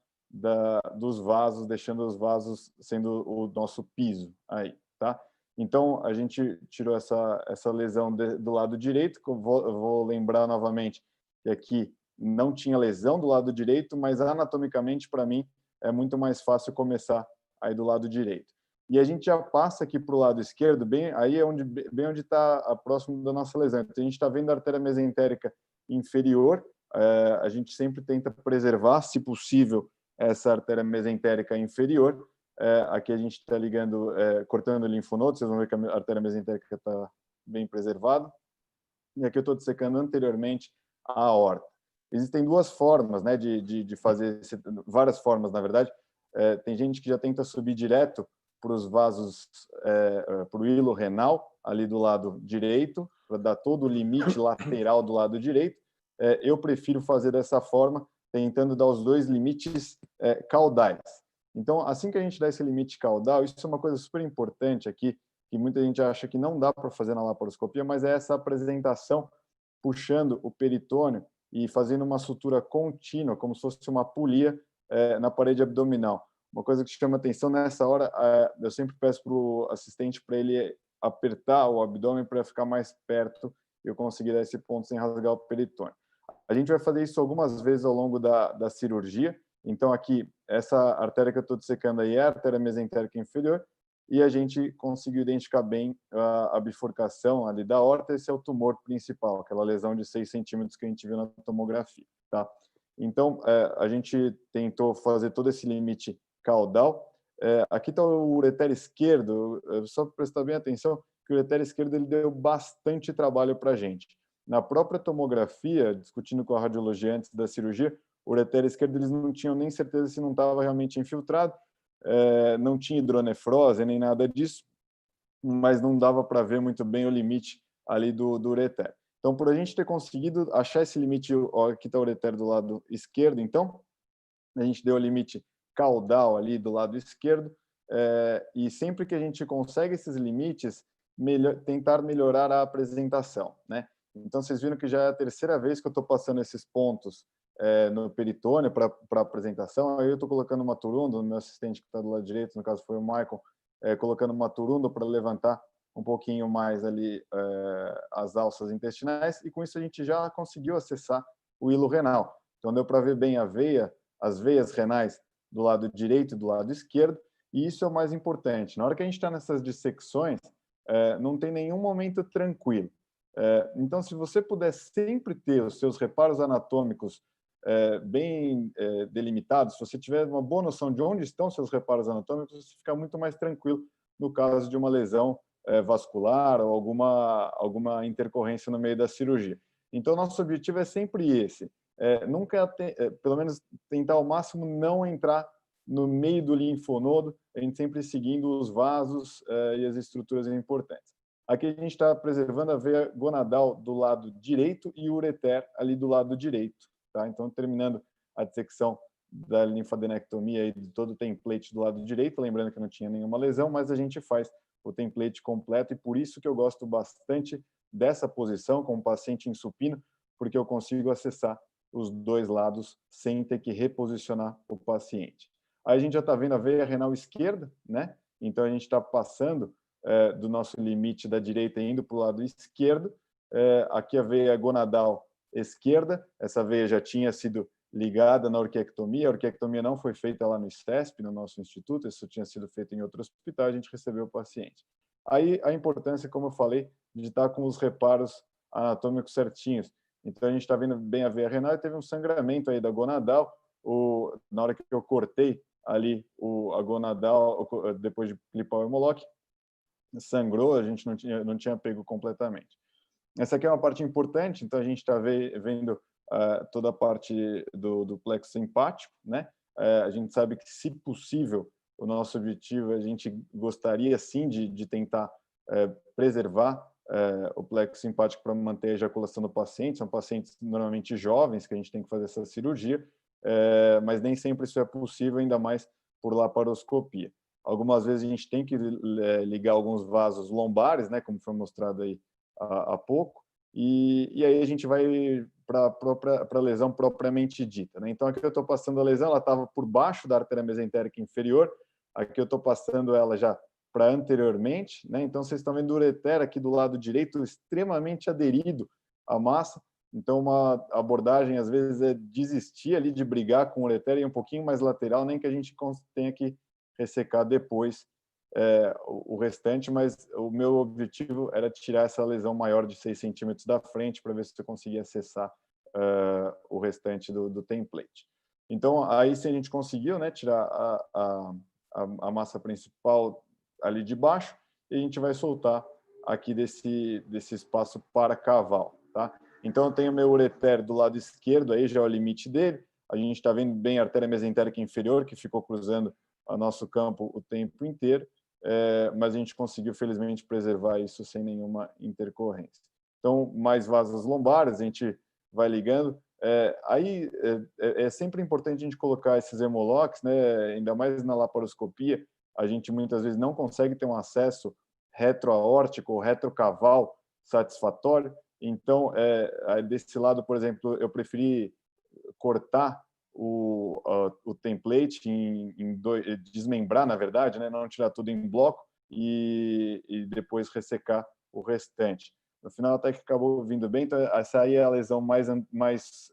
dos vasos, deixando os vasos sendo o nosso piso aí, tá? Então, a gente tirou essa lesão do lado direito, que eu vou lembrar novamente que aqui não tinha lesão do lado direito, mas anatomicamente, para mim, é muito mais fácil começar aí do lado direito. E a gente já passa aqui para o lado esquerdo, bem onde está próximo da nossa lesão. Então, a gente está vendo a artéria mesentérica inferior, a gente sempre tenta preservar, se possível, essa artéria mesentérica inferior. Aqui a gente está ligando, cortando o linfonodo, vocês vão ver que a artéria mesentérica está bem preservada. E aqui eu estou dissecando anteriormente a aorta. Existem duas formas, né, de fazer, várias formas, na verdade. Tem gente que já tenta subir direto para os vasos, para o hilo renal, ali do lado direito, para dar todo o limite lateral do lado direito. Eu prefiro fazer dessa forma, tentando dar os dois limites caudais. Então, assim que a gente dá esse limite caudal, isso é uma coisa super importante aqui, que muita gente acha que não dá para fazer na laparoscopia, mas é essa apresentação, puxando o peritônio e fazendo uma sutura contínua, como se fosse uma polia na parede abdominal. Uma coisa que chama atenção nessa hora, eu sempre peço para o assistente para ele apertar o abdômen para ficar mais perto e eu conseguir dar esse ponto sem rasgar o peritônio. A gente vai fazer isso algumas vezes ao longo da cirurgia. Então, aqui, essa artéria que eu estou dissecando aí é a artéria mesentérica inferior e a gente conseguiu identificar bem a bifurcação ali da aorta. Esse é o tumor principal, aquela lesão de 6 centímetros que a gente viu na tomografia, tá? Então, a gente tentou fazer todo esse limite caudal. Aqui está o ureter esquerdo, só prestar bem atenção que o ureter esquerdo ele deu bastante trabalho para a gente. Na própria tomografia, discutindo com a radiologia antes da cirurgia, o ureter esquerdo eles não tinham nem certeza se não estava realmente infiltrado, não tinha hidronefrose nem nada disso, mas não dava para ver muito bem o limite ali do ureter. Então, por a gente ter conseguido achar esse limite, aqui está o ureter do lado esquerdo, então, a gente deu o limite caudal ali do lado esquerdo, e sempre que a gente consegue esses limites, tentar melhorar a apresentação, né? Então, vocês viram que já é a terceira vez que eu estou passando esses pontos no peritônio para apresentação. Aí eu estou colocando uma turunda, o meu assistente que está do lado direito, no caso foi o Michael, colocando uma turunda para levantar um pouquinho mais ali as alças intestinais, e com isso a gente já conseguiu acessar o hilo renal. Então, deu para ver bem as veias renais do lado direito e do lado esquerdo, e isso é o mais importante. Na hora que a gente está nessas dissecções, não tem nenhum momento tranquilo. Então, se você puder sempre ter os seus reparos anatômicos bem delimitados, se você tiver uma boa noção de onde estão seus reparos anatômicos, você fica muito mais tranquilo no caso de uma lesão vascular ou alguma intercorrência no meio da cirurgia. Então, nosso objetivo é sempre esse. Nunca, pelo menos, tentar ao máximo não entrar no meio do linfonodo, a gente sempre seguindo os vasos e as estruturas importantes. Aqui a gente está preservando a veia gonadal do lado direito e o ureter ali do lado direito, tá? Então, terminando a dissecção da linfadenectomia e de todo o template do lado direito, lembrando que não tinha nenhuma lesão, mas a gente faz o template completo e por isso que eu gosto bastante dessa posição com o paciente em supino, porque eu consigo acessar os dois lados sem ter que reposicionar o paciente. Aí a gente já está vendo a veia renal esquerda, né? Então a gente está passando do nosso limite da direita indo para o lado esquerdo. Aqui a veia gonadal esquerda, essa veia já tinha sido ligada na orquiectomia, a orquiectomia não foi feita lá no ICESP, no nosso instituto, isso tinha sido feito em outro hospital, a gente recebeu o paciente. Aí a importância, como eu falei, de estar com os reparos anatômicos certinhos. Então a gente está vendo bem a veia renal e teve um sangramento aí da gonadal, na hora que eu cortei ali a gonadal, depois de clipar o hemolock, sangrou, a gente não tinha pego completamente. Essa aqui é uma parte importante, então a gente está vendo toda a parte do plexo simpático, né? A gente sabe que, se possível, o nosso objetivo, a gente gostaria sim de tentar preservar o plexo simpático para manter a ejaculação do paciente. São pacientes normalmente jovens que a gente tem que fazer essa cirurgia, mas nem sempre isso é possível, ainda mais por laparoscopia. Algumas vezes a gente tem que ligar alguns vasos lombares, né, como foi mostrado aí há pouco, e aí a gente vai para a lesão propriamente dita, né? Então, aqui eu estou passando a lesão, ela estava por baixo da artéria mesentérica inferior, aqui eu estou passando ela já para anteriormente, né? Então, vocês estão vendo o ureter aqui do lado direito extremamente aderido à massa. Então, uma abordagem, às vezes, é desistir ali de brigar com o ureter e ir um pouquinho mais lateral, nem que a gente tenha que ressecar depois o restante, mas o meu objetivo era tirar essa lesão maior de 6 centímetros da frente para ver se eu conseguia acessar o restante do template. Então, aí sim a gente conseguiu, né, tirar a massa principal ali de baixo e a gente vai soltar aqui desse espaço para cavalo, tá? Então, eu tenho meu ureter do lado esquerdo, aí já é o limite dele. A gente está vendo bem a artéria mesentérica inferior, que ficou cruzando o nosso campo o tempo inteiro, mas a gente conseguiu, felizmente, preservar isso sem nenhuma intercorrência. Então, mais vasos lombares, a gente vai ligando. Aí é sempre importante a gente colocar esses hemolocks, né? Ainda mais na laparoscopia, a gente muitas vezes não consegue ter um acesso retroaórtico ou retrocaval satisfatório. Então, desse lado, por exemplo, eu preferi cortar o template desmembrar, na verdade, né? Não tirar tudo em bloco e depois ressecar o restante. No final, até que acabou vindo bem. Então, essa aí é a lesão mais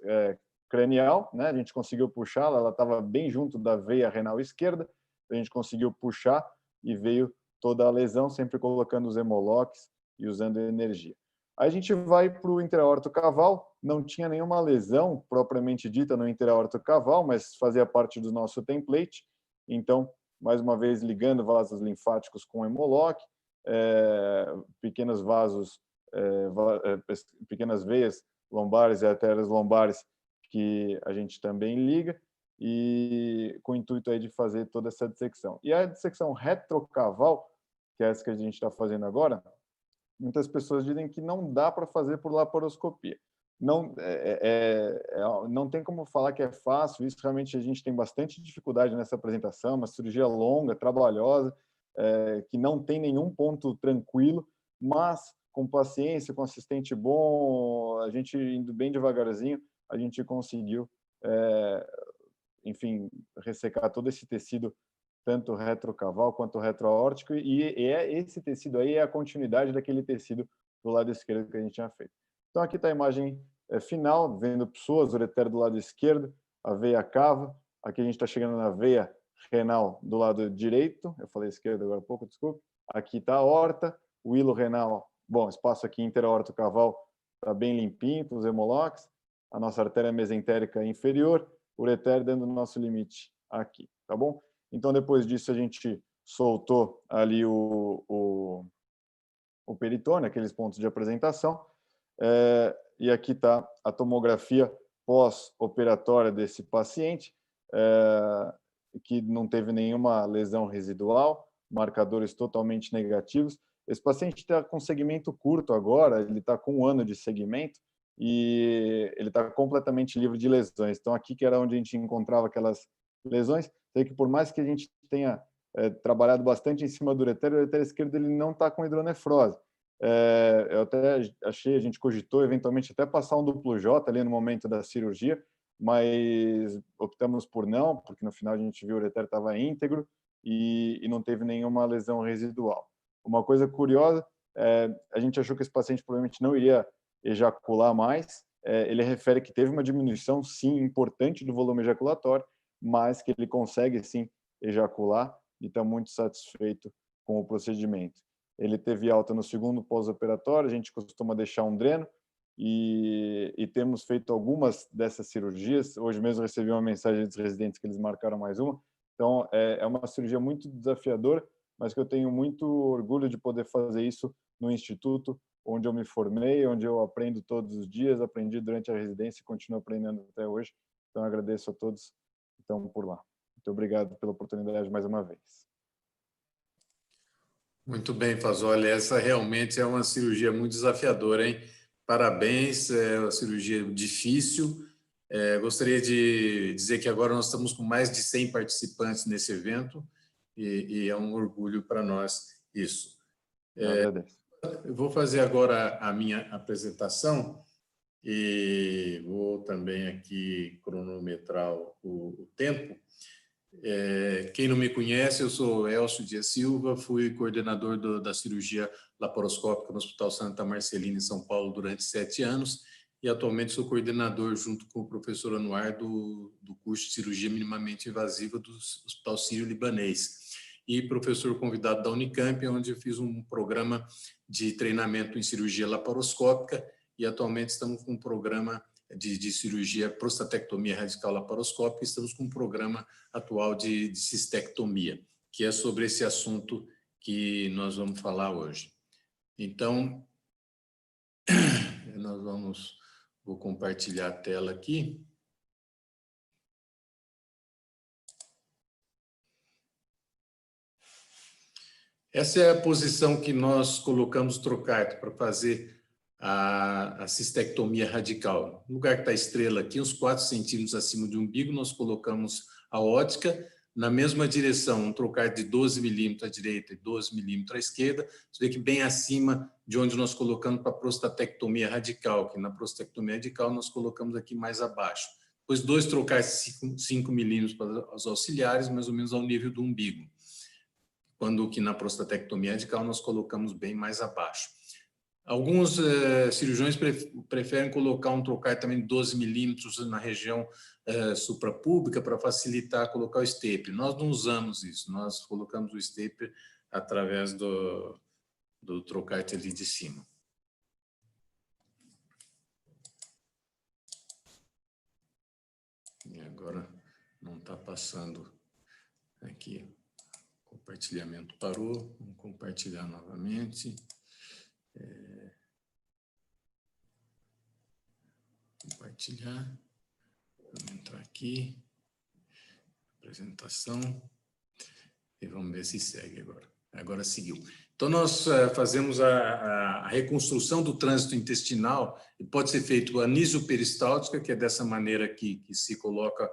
cranial, né? A gente conseguiu puxá-la, ela estava bem junto da veia renal esquerda, a gente conseguiu puxar e veio toda a lesão, sempre colocando os hemolocks e usando energia. Aí a gente vai para o interaortocaval, não tinha nenhuma lesão propriamente dita no interaortocaval, mas fazia parte do nosso template. Então, mais uma vez, ligando vasos linfáticos com hemolock, pequenos vasos, pequenas veias lombares e artérias lombares que a gente também liga, e com o intuito aí de fazer toda essa dissecção. E a dissecção retrocaval, que é essa que a gente está fazendo agora, muitas pessoas dizem que não dá para fazer por laparoscopia. Não, não tem como falar que é fácil, isso realmente a gente tem bastante dificuldade nessa apresentação, uma cirurgia longa, trabalhosa, que não tem nenhum ponto tranquilo, mas com paciência, com assistente bom, a gente indo bem devagarzinho, a gente conseguiu, enfim, ressecar todo esse tecido, tanto retrocaval quanto retroaórtico, e esse tecido aí é a continuidade daquele tecido do lado esquerdo que a gente tinha feito. Então, aqui está a imagem final, vendo pessoas, ureter do lado esquerdo, a veia cava, aqui a gente está chegando na veia renal do lado direito, eu falei esquerdo agora há pouco, desculpe, aqui está a aorta, o hilo renal, bom, espaço aqui interaortocaval está bem limpinho, com os hemolocks, a nossa artéria mesentérica inferior, ureter dando o nosso limite aqui, tá bom? Então, depois disso, a gente soltou ali o peritônio, aqueles pontos de apresentação, e aqui está a tomografia pós-operatória desse paciente, que não teve nenhuma lesão residual, marcadores totalmente negativos. Esse paciente está com segmento curto agora, ele está com 1 ano de segmento, e ele está completamente livre de lesões. Então, aqui que era onde a gente encontrava aquelas lesões, sei que por mais que a gente tenha trabalhado bastante em cima do ureter, o ureter esquerdo ele não está com hidronefrose. Eu até achei, a gente cogitou eventualmente até passar um duplo J ali no momento da cirurgia, mas optamos por não, porque no final a gente viu o ureter estava íntegro e não teve nenhuma lesão residual. Uma coisa curiosa, a gente achou que esse paciente provavelmente não iria ejacular mais, ele refere que teve uma diminuição, sim, importante do volume ejaculatório, mas que ele consegue, sim, ejacular e está muito satisfeito com o procedimento. Ele teve alta no segundo pós-operatório, a gente costuma deixar um dreno e temos feito algumas dessas cirurgias. Hoje mesmo recebi uma mensagem dos residentes que eles marcaram mais uma. Então, é uma cirurgia muito desafiadora, mas que eu tenho muito orgulho de poder fazer isso no instituto onde eu me formei, onde eu aprendo todos os dias, aprendi durante a residência e continuo aprendendo até hoje. Então, agradeço a todos que estão por lá. Muito obrigado pela oportunidade mais uma vez. Muito bem, Fazoli. Essa realmente é uma cirurgia muito desafiadora, hein? Parabéns, é uma cirurgia difícil. Gostaria de dizer que agora nós estamos com mais de 100 participantes nesse evento e é um orgulho para nós isso. Eu agradeço. Eu vou fazer agora a minha apresentação e vou também aqui cronometrar o tempo. Quem não me conhece, eu sou Elcio Dias Silva, fui coordenador da cirurgia laparoscópica no Hospital Santa Marcelina, em São Paulo, durante 7 anos, e atualmente sou coordenador, junto com o professor Anuar, do curso de cirurgia minimamente invasiva do Hospital Sírio-Libanês, e professor convidado da Unicamp, onde eu fiz um programa de treinamento em cirurgia laparoscópica, e atualmente estamos com um programa de cirurgia prostatectomia radical laparoscópica, estamos com um programa atual de cistectomia, que é sobre esse assunto que nós vamos falar hoje. Então, vou compartilhar a tela aqui. Essa é a posição que nós colocamos o trocarto para fazer a cistectomia radical. No lugar que está a estrela aqui, uns 4 centímetros acima do umbigo, nós colocamos a ótica, na mesma direção, um trocar de 12 milímetros à direita e 12 milímetros à esquerda. Você vê que bem acima de onde nós colocamos para a prostatectomia radical, que na prostatectomia radical nós colocamos aqui mais abaixo. Depois 2 trocares de 5 milímetros para os auxiliares, mais ou menos ao nível do umbigo. Quando que na prostatectomia radical nós colocamos bem mais abaixo. Alguns cirurgiões preferem colocar um trocar também de 12 milímetros na região suprapúbica para facilitar colocar o stapler. Nós não usamos isso, nós colocamos o stapler através do trocar ali de cima. E agora não está passando aqui. Compartilhamento parou, vamos compartilhar novamente. Compartilhar, vamos entrar aqui, apresentação, e vamos ver se segue agora. Agora seguiu. Então, nós fazemos a reconstrução do trânsito intestinal, e pode ser feito a anisoperistáltica, que é dessa maneira que se coloca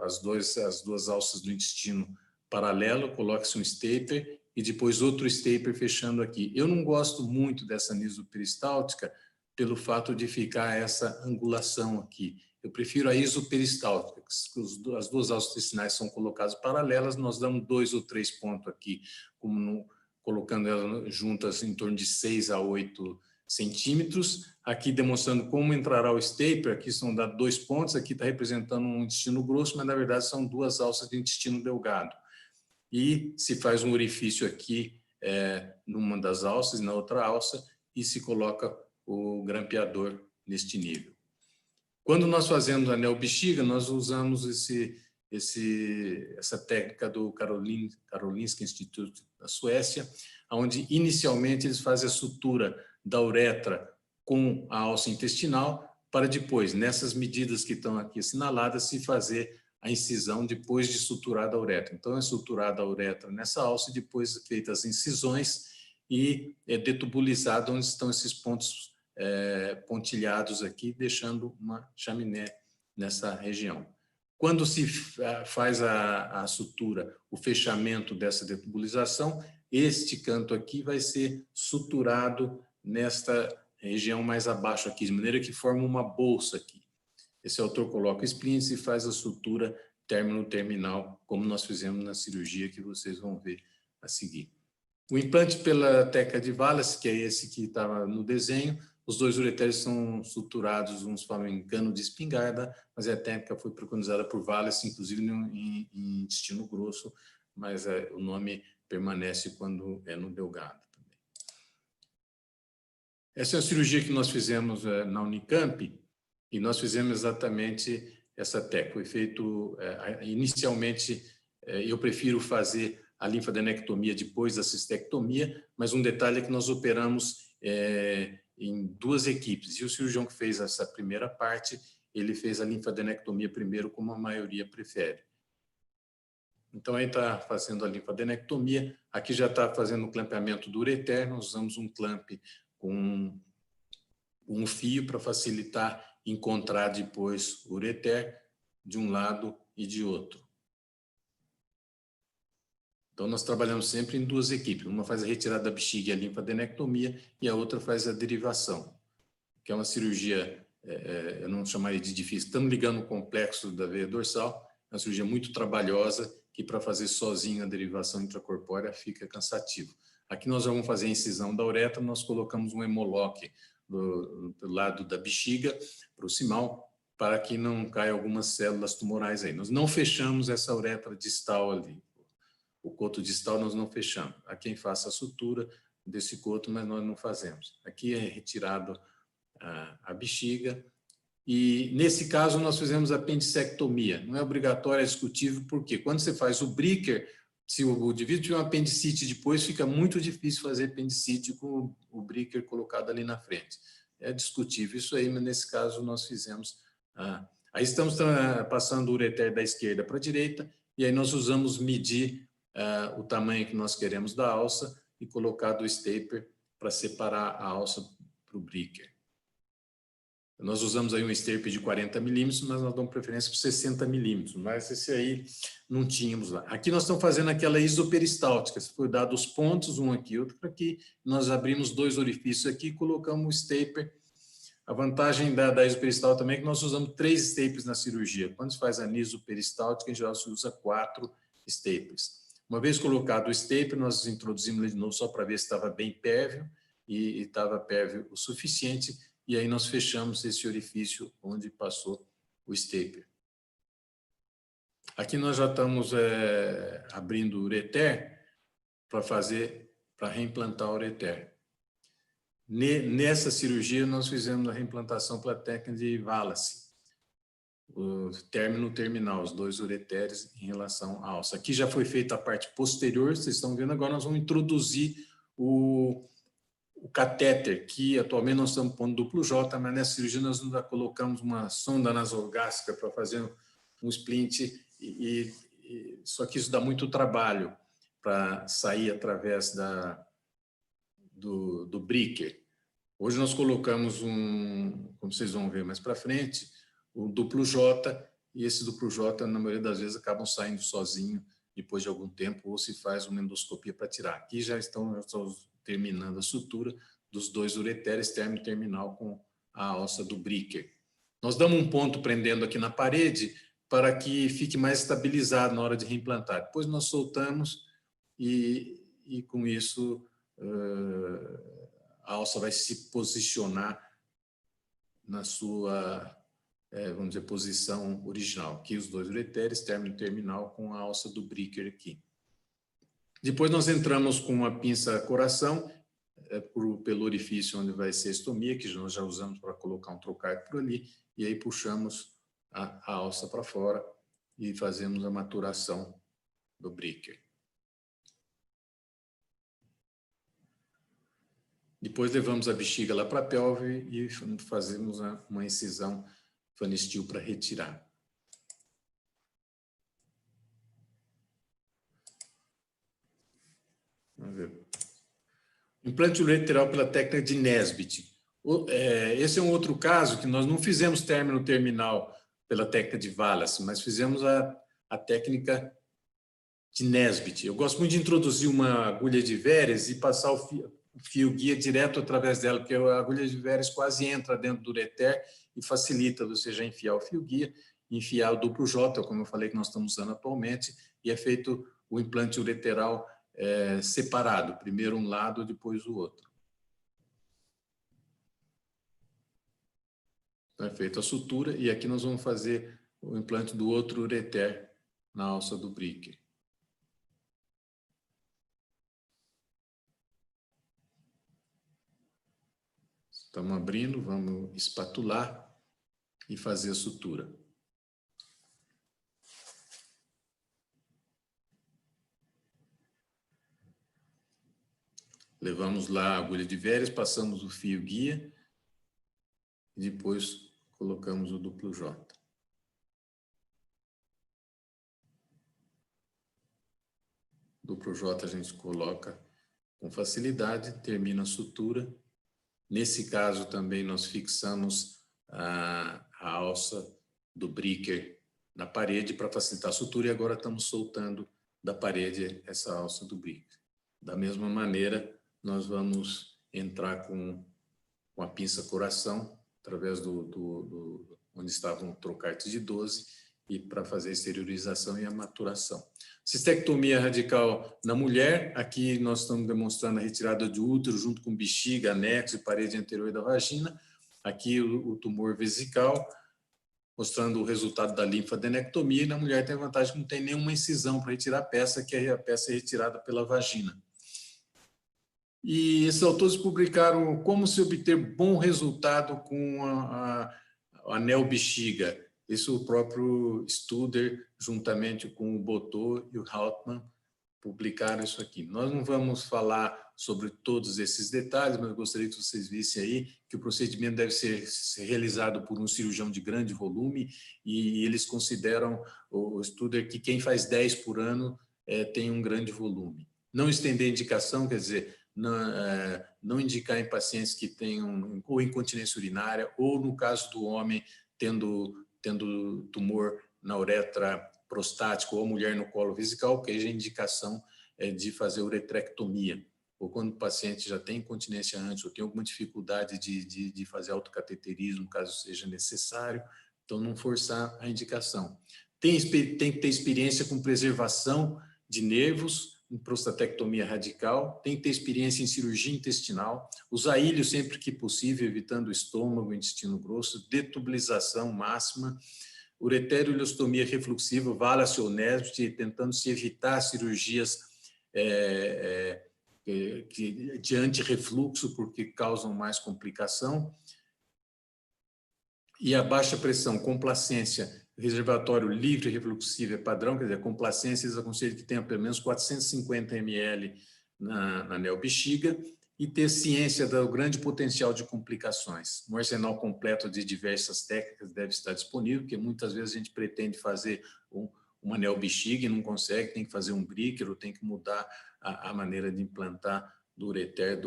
as duas alças do intestino paralelo, coloca-se um stapler e depois outro stapler fechando aqui. Eu não gosto muito dessa anisoperistáltica pelo fato de ficar essa angulação aqui. Eu prefiro a isoperistáltica, que as duas alças intestinais são colocadas paralelas, nós damos 2 ou 3 pontos aqui, colocando elas juntas em torno de 6 a 8 centímetros. Aqui demonstrando como entrará o stapler, aqui são dados 2 pontos, aqui está representando um intestino grosso, mas na verdade são 2 alças de intestino delgado. E se faz um orifício aqui numa das alças e na outra alça, e se coloca o grampeador neste nível. Quando nós fazemos anel bexiga, nós usamos essa técnica do Karolinska Institute da Suécia, onde inicialmente eles fazem a sutura da uretra com a alça intestinal, para depois, nessas medidas que estão aqui assinaladas, se fazer a incisão depois de suturada a uretra. Então, é suturada a uretra nessa alça e depois feitas as incisões e é detubulizado onde estão esses pontos pontilhados aqui, deixando uma chaminé nessa região. Quando se faz a sutura, o fechamento dessa detubulização, este canto aqui vai ser suturado nesta região mais abaixo aqui, de maneira que forma uma bolsa aqui. Esse autor coloca o splint e faz a sutura término-terminal, como nós fizemos na cirurgia que vocês vão ver a seguir. O implante pela técnica de Wallace, que é esse que estava no desenho, os 2 uretérios são suturados, uns falam em cano de espingarda, mas a técnica foi preconizada por Wallace, inclusive em intestino grosso, mas o nome permanece quando é no delgado também. Essa é a cirurgia que nós fizemos na Unicamp, e nós fizemos exatamente essa técnica. Foi feito, inicialmente, eu prefiro fazer a linfadenectomia depois da cistectomia, mas um detalhe é que nós operamos em 2 equipes, e o cirurgião que fez essa primeira parte, ele fez a linfadenectomia primeiro, como a maioria prefere. Então, aí está fazendo a linfadenectomia, aqui já está fazendo o clampeamento do ureter, nós usamos um clamp com um fio para facilitar encontrar depois o ureter de um lado e de outro. Então, nós trabalhamos sempre em duas equipes. Uma faz a retirada da bexiga e a linfadenectomia e a outra faz a derivação, que é uma cirurgia, eu não chamaria de difícil. Estamos ligando o complexo da veia dorsal, é uma cirurgia muito trabalhosa, que para fazer sozinho a derivação intracorpórea fica cansativo. Aqui nós já vamos fazer a incisão da uretra, nós colocamos um hemolock do lado da bexiga, proximal, para que não caia algumas células tumorais aí. Nós não fechamos essa uretra distal ali. O coto distal nós não fechamos. Há quem faça a sutura desse coto, mas nós não fazemos. Aqui é retirado a bexiga. E, nesse caso, nós fizemos apendicectomia. Não é obrigatório, é discutível, porque quando você faz o Bricker, se o indivíduo tiver uma apendicite depois, fica muito difícil fazer apendicite com o Bricker colocado ali na frente. É discutível isso aí, mas nesse caso nós fizemos. Aí estamos passando o ureter da esquerda para a direita, e aí nós usamos medir o tamanho que nós queremos da alça e colocar do stapler para separar a alça para o Bricker. Nós usamos aí um stapler de 40 milímetros, mas nós damos preferência para 60 milímetros, mas esse aí não tínhamos lá. Aqui nós estamos fazendo aquela isoperistáltica, foi dado os pontos, um aqui, outro aqui, nós abrimos 2 orifícios aqui e colocamos o stapler. A vantagem da isoperistal também é que nós usamos 3 staples na cirurgia. Quando se faz a anisoperistáltica, em geral se usa 4 staples. Uma vez colocado o stapler, nós introduzimos ele de novo só para ver se estava bem pérvio, e estava pérvio o suficiente, e aí nós fechamos esse orifício onde passou o stapler. Aqui nós já estamos abrindo o ureter para reimplantar o ureter. Nessa cirurgia nós fizemos a reimplantação pela técnica de Wallace, o término terminal, os 2 ureteres em relação à alça. Aqui já foi feita a parte posterior, vocês estão vendo, agora nós vamos introduzir o catéter, que atualmente nós estamos pondo duplo J, mas nessa cirurgia nós ainda colocamos uma sonda nasogástrica para fazer um splint, só que isso dá muito trabalho para sair através do Bricker. Hoje nós colocamos como vocês vão ver mais para frente, o duplo J, e esse duplo J, na maioria das vezes, acabam saindo sozinho depois de algum tempo, ou se faz uma endoscopia para tirar. Aqui já estamos terminando a sutura dos 2 ureteres, término terminal com a alça do Bricker. Nós damos um ponto prendendo aqui na parede para que fique mais estabilizado na hora de reimplantar. Depois nós soltamos e com isso a alça vai se posicionar na sua, vamos dizer, posição original. Aqui os 2 ureteres, término terminal com a alça do Bricker aqui. Depois nós entramos com uma pinça coração, pelo orifício onde vai ser a estomia, que nós já usamos para colocar um trocárdio por ali, e aí puxamos a alça para fora e fazemos a maturação do Bricker. Depois levamos a bexiga lá para a pelve e fazemos uma incisão fanestil para retirar. Vamos ver. Implante ureteral pela técnica de Nesbitt. Esse é um outro caso que nós não fizemos término terminal pela técnica de Wallace, mas fizemos a técnica de Nesbitt. Eu gosto muito de introduzir uma agulha de Verres e passar o fio guia direto através dela, porque a agulha de Verres quase entra dentro do ureter e facilita você já enfiar o fio guia, enfiar o duplo J, como eu falei que nós estamos usando atualmente, e é feito o implante ureteral separado, primeiro um lado, depois o outro. Então é feita a sutura e aqui nós vamos fazer o implante do outro ureter na alça do Bricker. Estamos abrindo, vamos espatular e fazer a sutura. Levamos lá a agulha de Verres, passamos o fio guia e depois colocamos o duplo J. Duplo J a gente coloca com facilidade, termina a sutura. Nesse caso também nós fixamos a alça do Bricker na parede para facilitar a sutura e agora estamos soltando da parede essa alça do brick. Da mesma maneira, nós vamos entrar com a pinça coração, através onde estavam trocartes de 12, e para fazer a exteriorização e a maturação. Cistectomia radical na mulher, aqui nós estamos demonstrando a retirada de útero junto com bexiga, anexo e parede anterior da vagina. Aqui o tumor vesical, mostrando o resultado da linfadenectomia. E na mulher tem a vantagem que não tem nenhuma incisão para retirar a peça, que a peça é retirada pela vagina. E esses autores publicaram como se obter bom resultado com a anel bexiga. Isso o próprio Studer, juntamente com o Botô e o Hauptmann, publicaram isso aqui. Nós não vamos falar sobre todos esses detalhes, mas eu gostaria que vocês vissem aí que o procedimento deve ser realizado por um cirurgião de grande volume, e eles consideram, o Studer, que quem faz 10 por ano tem um grande volume. Não estender a indicação, quer dizer, não indicar em pacientes que tenham ou incontinência urinária, ou no caso do homem tendo tumor na uretra prostática ou mulher no colo vesical, que aí a indicação é de fazer uretrectomia. Ou quando o paciente já tem incontinência antes, ou tem alguma dificuldade de fazer autocateterismo, caso seja necessário, então não forçar a indicação. Tem que ter experiência com preservação de nervos, em prostatectomia radical, tem que ter experiência em cirurgia intestinal, usar ilho sempre que possível, evitando o estômago, o intestino grosso, detubulização máxima, ureteroileostomia refluxiva, valacionese, tentando se evitar cirurgias de antirrefluxo, porque causam mais complicação, e a baixa pressão, complacência, reservatório livre refluxivo é padrão, quer dizer, complacência, eles aconselham que tenha pelo menos 450 ml na neobexiga, e ter ciência do grande potencial de complicações. Um arsenal completo de diversas técnicas deve estar disponível, porque muitas vezes a gente pretende fazer uma neobexiga e não consegue, tem que fazer um Bricker, ou tem que mudar a maneira de implantar do ureter,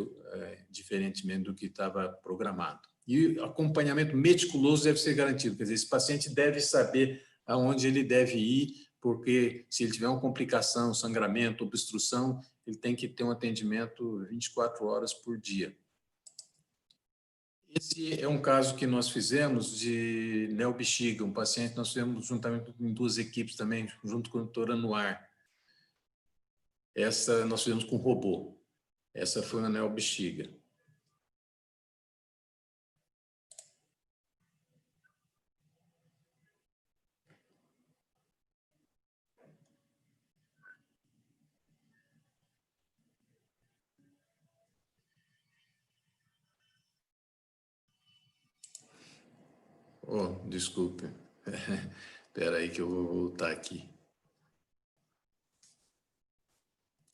diferentemente do que estava programado. E acompanhamento meticuloso deve ser garantido, quer dizer, esse paciente deve saber aonde ele deve ir, porque se ele tiver uma complicação, sangramento, obstrução, ele tem que ter um atendimento 24 horas por dia. Esse é um caso que nós fizemos de neobexiga, um paciente, nós fizemos juntamente com 2 equipes também, junto com o doutor Anuar. Essa nós fizemos com robô. Essa foi uma neobexiga. Oh, desculpe. Espera aí que eu vou voltar aqui.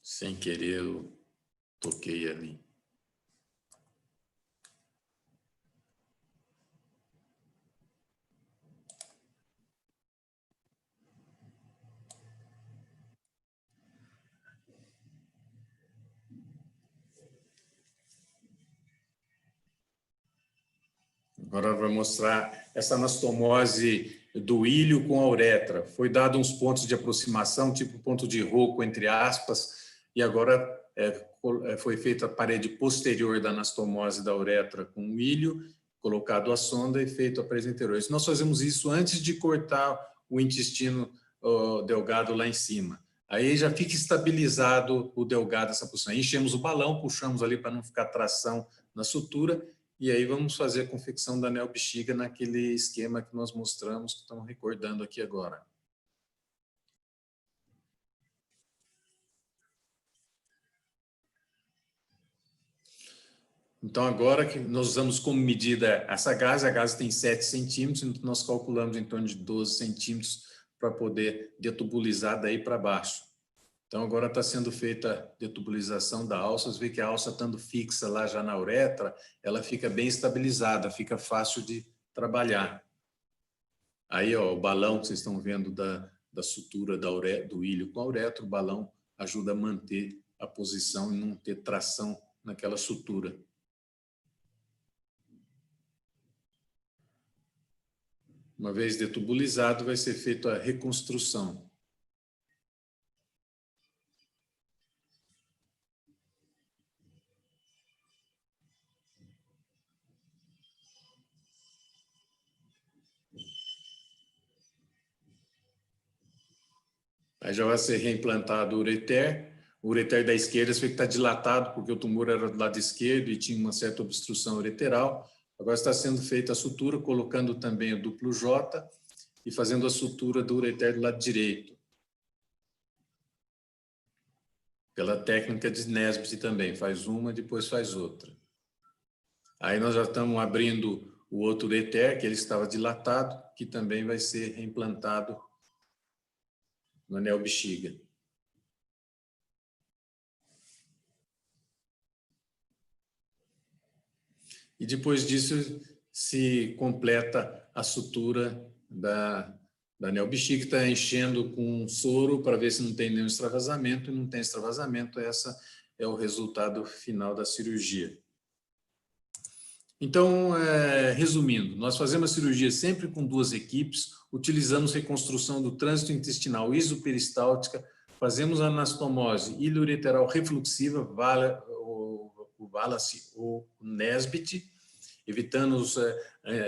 Sem querer, eu toquei ali. Agora vai mostrar essa anastomose do ilho com a uretra. Foi dado uns pontos de aproximação, tipo ponto de Rocco, entre aspas, e agora foi feita a parede posterior da anastomose da uretra com o ilho, colocado a sonda e feito a parede anterior. Nós fazemos isso antes de cortar o intestino delgado lá em cima. Aí já fica estabilizado o delgado, essa posição. Enchemos o balão, puxamos ali para não ficar tração na sutura, e aí vamos fazer a confecção da neobexiga naquele esquema que nós mostramos, que estamos recordando aqui agora. Então, agora que nós usamos como medida essa gaze, a gaze tem 7 centímetros, então nós calculamos em torno de 12 centímetros para poder detubulizar daí para baixo. Então, agora está sendo feita a detubulização da alça. Você vê que a alça, estando fixa lá já na uretra, ela fica bem estabilizada, fica fácil de trabalhar. Aí, ó, o balão que vocês estão vendo da sutura do ilho com a uretra, o balão ajuda a manter a posição e não ter tração naquela sutura. Uma vez detubulizado, vai ser feita a reconstrução. Aí já vai ser reimplantado o ureter. O ureter da esquerda você vê que está dilatado, porque o tumor era do lado esquerdo e tinha uma certa obstrução ureteral. Agora está sendo feita a sutura, colocando também o duplo J e fazendo a sutura do ureter do lado direito. Pela técnica de Nesbitt também, faz uma, depois faz outra. Aí nós já estamos abrindo o outro ureter, que ele estava dilatado, que também vai ser reimplantado no anel bexiga. E depois disso se completa a sutura da anel bexiga, que está enchendo com soro para ver se não tem nenhum extravasamento, e não tem extravasamento, essa é o resultado final da cirurgia. Então, resumindo, nós fazemos a cirurgia sempre com 2 equipes, utilizamos reconstrução do trânsito intestinal isoperistáltica, fazemos anastomose ilioureteral refluxiva, o Wallace ou o Nesbitt, evitando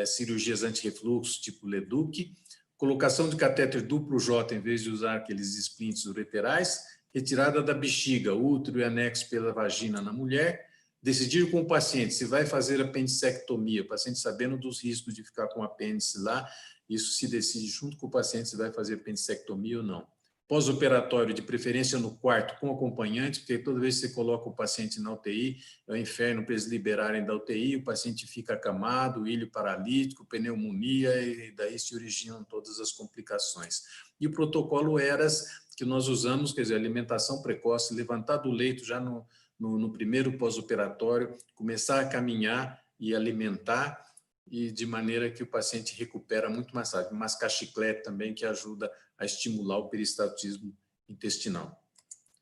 cirurgias antirrefluxo, tipo Leduc, colocação de catéter duplo J em vez de usar aqueles splints ureterais, retirada da bexiga, útero e anexo pela vagina na mulher, decidir com o paciente se vai fazer apendicectomia, o paciente sabendo dos riscos de ficar com apêndice lá, isso se decide junto com o paciente se vai fazer apendicectomia ou não. Pós-operatório, de preferência no quarto, com acompanhante, porque toda vez que você coloca o paciente na UTI, é o inferno para eles liberarem da UTI, o paciente fica acamado, ilho paralítico, pneumonia, e daí se originam todas as complicações. E o protocolo ERAS, que nós usamos, quer dizer, alimentação precoce, levantar do leito já no primeiro pós-operatório, começar a caminhar e alimentar, e de maneira que o paciente recupera muito mais rápido. Mascar chiclete também, que ajuda a estimular o peristaltismo intestinal.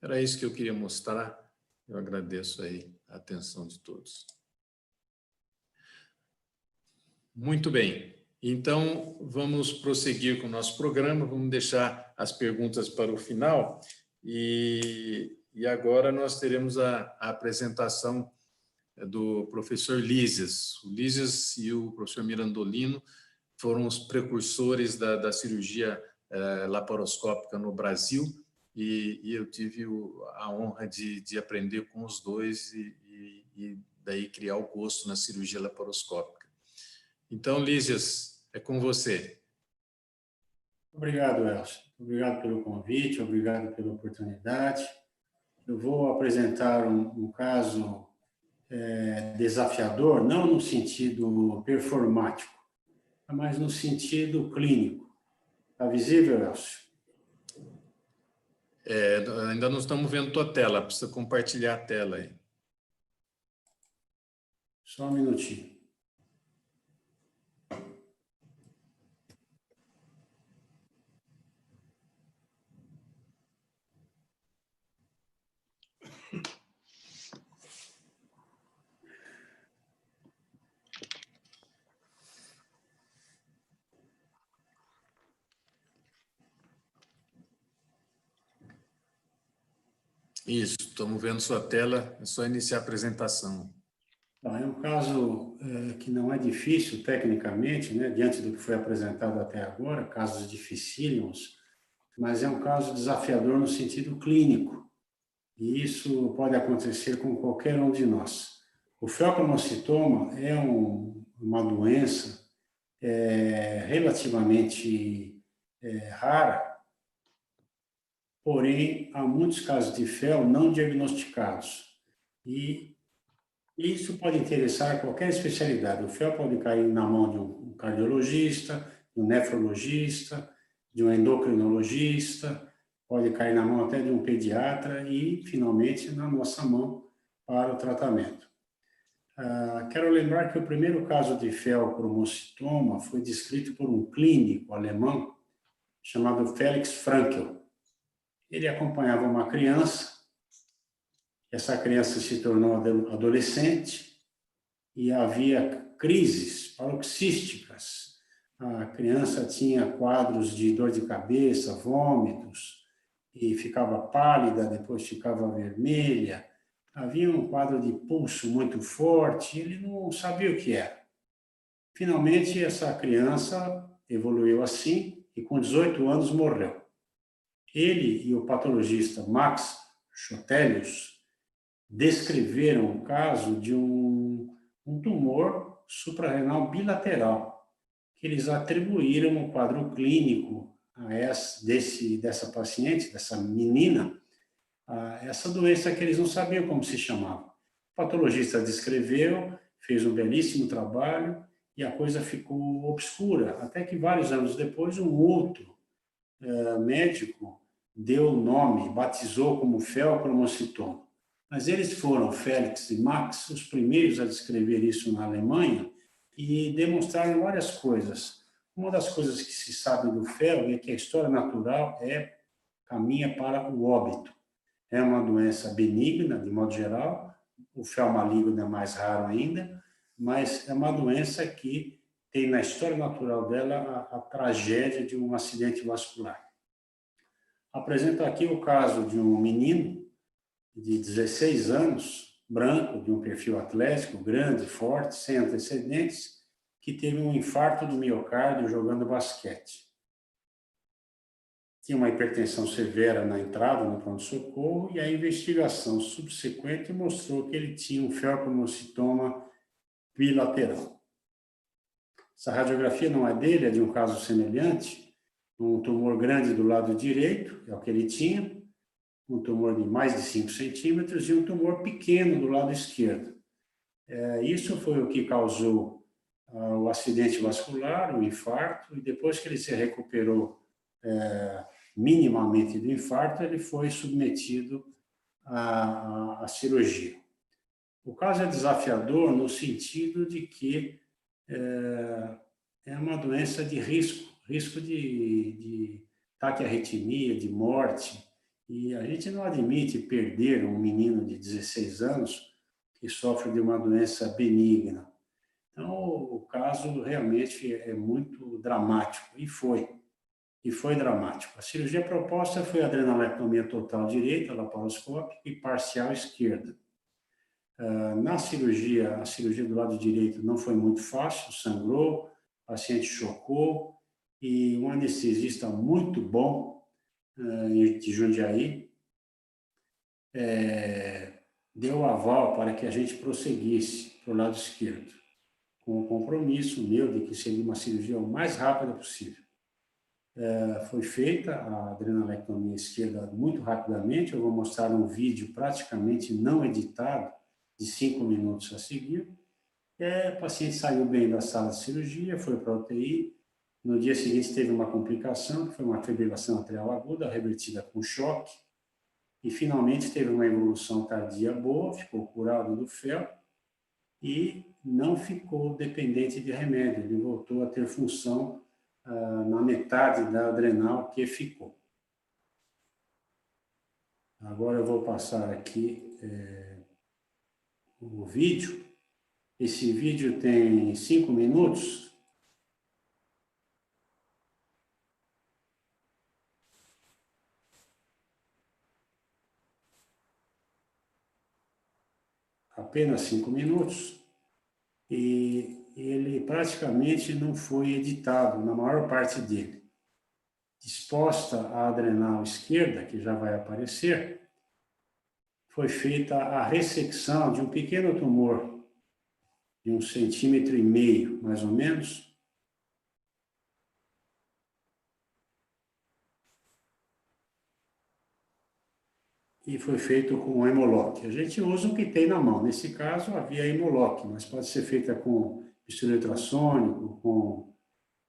Era isso que eu queria mostrar. Eu agradeço aí a atenção de todos. Muito bem. Então, vamos prosseguir com o nosso programa. Vamos deixar as perguntas para o final. E agora nós teremos a apresentação do professor Lísias. O Lísias e o professor Mirandolino foram os precursores da cirurgia laparoscópica no Brasil, e eu tive a honra de aprender com os dois e daí criar o gosto na cirurgia laparoscópica. Então, Lísias, é com você. Obrigado, Elcio. Obrigado pelo convite, obrigado pela oportunidade. Eu vou apresentar um caso desafiador, não no sentido performático, mas no sentido clínico. Está visível, Elcio? Ainda não estamos vendo tua tela, precisa compartilhar a tela aí. Só um minutinho. Isso, estamos vendo sua tela, é só iniciar a apresentação. É um caso que não é difícil tecnicamente, né, diante do que foi apresentado até agora, casos dificílimos, mas é um caso desafiador no sentido clínico, e isso pode acontecer com qualquer um de nós. O feocromocitoma é uma doença relativamente rara, porém, há muitos casos de FeO não diagnosticados. E isso pode interessar qualquer especialidade. O FeO pode cair na mão de um cardiologista, de um nefrologista, de um endocrinologista, pode cair na mão até de um pediatra e, finalmente, na nossa mão para o tratamento. Quero lembrar que o primeiro caso de feocromocitoma foi descrito por um clínico alemão chamado Felix Frankel. Ele acompanhava uma criança, essa criança se tornou adolescente e havia crises paroxísticas. A criança tinha quadros de dor de cabeça, vômitos, e ficava pálida, depois ficava vermelha. Havia um quadro de pulso muito forte, ele não sabia o que era. Finalmente, essa criança evoluiu assim e com 18 anos morreu. Ele e o patologista Max Schotelius descreveram o caso de um tumor suprarrenal bilateral, que eles atribuíram o quadro clínico dessa paciente, dessa menina, a essa doença que eles não sabiam como se chamava. O patologista descreveu, fez um belíssimo trabalho e a coisa ficou obscura, até que vários anos depois um outro médico deu o nome, batizou como feocromocitoma. Mas eles foram, Félix e Max, os primeiros a descrever isso na Alemanha e demonstraram várias coisas. Uma das coisas que se sabe do fel é que a história natural caminha para o óbito. É uma doença benigna, de modo geral, o fel maligno é mais raro ainda, mas é uma doença que tem na história natural dela a tragédia de um acidente vascular. Apresento aqui o caso de um menino de 16 anos, branco, de um perfil atlético, grande, forte, sem antecedentes, que teve um infarto do miocárdio jogando basquete. Tinha uma hipertensão severa na entrada, no pronto-socorro, e a investigação subsequente mostrou que ele tinha um feocromocitoma bilateral. Essa radiografia não é dele, é de um caso semelhante, um tumor grande do lado direito, é o que ele tinha, um tumor de mais de 5 centímetros e um tumor pequeno do lado esquerdo. Isso foi o que causou o acidente vascular, o infarto, e depois que ele se recuperou minimamente do infarto, ele foi submetido à cirurgia. O caso é desafiador no sentido de que é uma doença de risco de taquiarritmia, de morte, e a gente não admite perder um menino de 16 anos que sofre de uma doença benigna. Então, o caso realmente é muito dramático, e foi dramático. A cirurgia proposta foi adrenalectomia total direita, laparoscópica, e parcial esquerda. Na cirurgia, a cirurgia do lado direito não foi muito fácil, sangrou, o paciente chocou, e um anestesista muito bom, de Jundiaí, deu aval para que a gente prosseguisse para o lado esquerdo, com o compromisso meu de que seria uma cirurgia o mais rápida possível. Foi feita a adrenalectomia esquerda muito rapidamente. Eu vou mostrar um vídeo praticamente não editado, de 5 minutos a seguir. O paciente saiu bem da sala de cirurgia, foi para a UTI. No dia seguinte teve uma complicação, que foi uma fibrilação atrial aguda, revertida com choque, e finalmente teve uma evolução tardia boa, ficou curado do fel e não ficou dependente de remédio, ele voltou a ter função na metade da adrenal que ficou. Agora eu vou passar aqui o vídeo. Esse vídeo tem 5 minutos. Apenas 5 minutos, e ele praticamente não foi editado, na maior parte dele. Disposta a adrenal esquerda, que já vai aparecer, foi feita a ressecção de um pequeno tumor, de 1,5 centímetros, mais ou menos, e foi feito com Hemolock. A gente usa o que tem na mão. Nesse caso, havia Hemolock, mas pode ser feita com bisturi ultrassônico,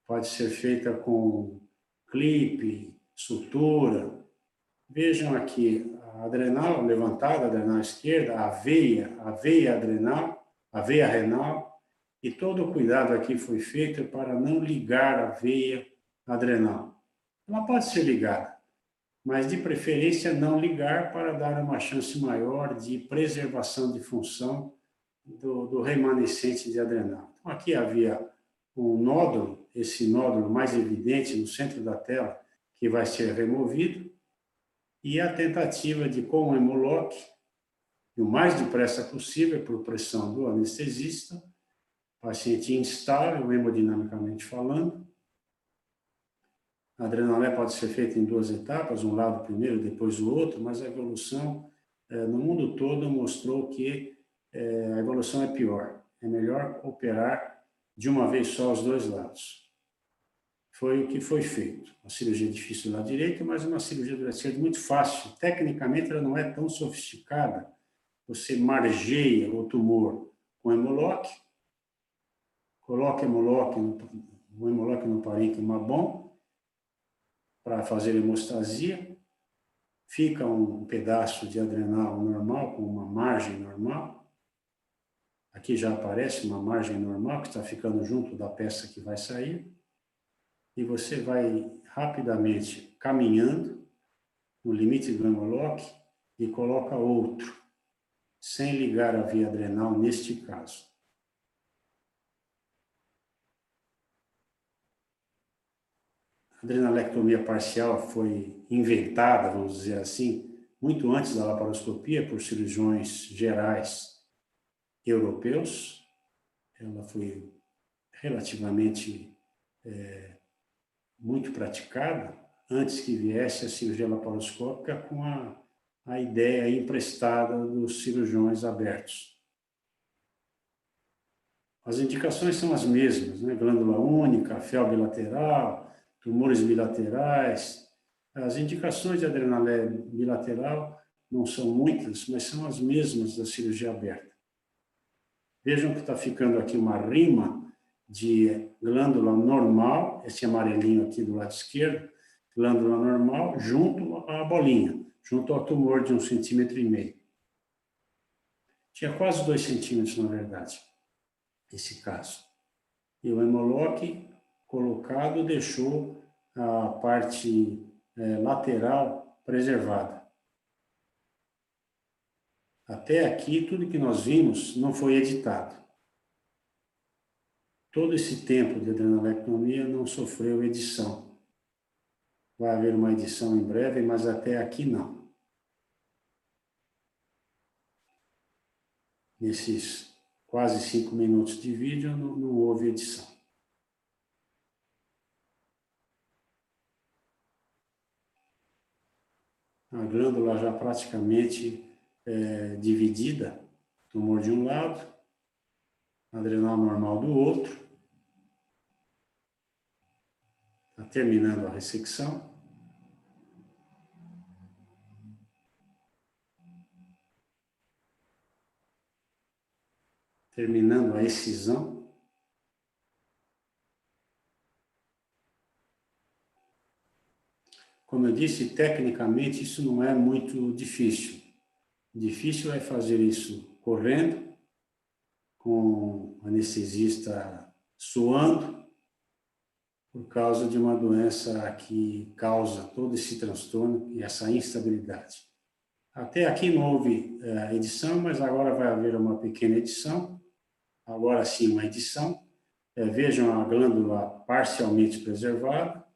pode ser feita com clipe, sutura. Vejam aqui, a adrenal levantada, a adrenal esquerda, a veia adrenal, a veia renal, e todo o cuidado aqui foi feito para não ligar a veia adrenal. Ela pode ser ligada, mas de preferência não ligar para dar uma chance maior de preservação de função do remanescente de adrenal. Então, aqui havia um nódulo, esse nódulo mais evidente no centro da tela, que vai ser removido, e a tentativa de, com o Hemolock, o mais depressa possível, por pressão do anestesista, paciente instável, hemodinamicamente falando, A adrenalé pode ser feita em 2 etapas, um lado primeiro, depois o outro, mas a evolução no mundo todo mostrou que a evolução é pior. É melhor operar de uma vez só os 2 lados. Foi o que foi feito. Uma cirurgia difícil do lado direito, mas uma cirurgia do lado esquerdo muito fácil. Tecnicamente, ela não é tão sofisticada. Você margeia o tumor com hemolock, coloca o hemolock no parênquima bom, para fazer hemostasia, fica um pedaço de adrenal normal, com uma margem normal. Aqui já aparece uma margem normal, que está ficando junto da peça que vai sair. E você vai rapidamente caminhando no limite do hemolock e coloca outro, sem ligar a via adrenal neste caso. A adrenalectomia parcial foi inventada, vamos dizer assim, muito antes da laparoscopia por cirurgiões gerais europeus. Ela foi relativamente muito praticada antes que viesse a cirurgia laparoscópica com a ideia emprestada dos cirurgiões abertos. As indicações são as mesmas, né? Glândula única, fel bilateral, tumores bilaterais. As indicações de adrenalé bilateral não são muitas, mas são as mesmas da cirurgia aberta. Vejam que está ficando aqui uma rima de glândula normal, esse amarelinho aqui do lado esquerdo, glândula normal junto à bolinha, junto ao tumor de 1,5 cm. Tinha quase 2 centímetros, na verdade, esse caso. E o hemolock colocado deixou a parte lateral preservada. Até aqui, tudo que nós vimos não foi editado. Todo esse tempo de adrenalectomia não sofreu edição. Vai haver uma edição em breve, mas até aqui não. Nesses quase 5 minutos de vídeo, não houve edição. A glândula já praticamente dividida, tumor de um lado, adrenal normal do outro. Está terminando a ressecção. Terminando a excisão. Como eu disse, tecnicamente isso não é muito difícil. Difícil é fazer isso correndo, com o anestesista suando, por causa de uma doença que causa todo esse transtorno e essa instabilidade. Até aqui não houve edição, mas agora vai haver uma pequena edição. Agora sim, uma edição. Vejam a glândula parcialmente preservada.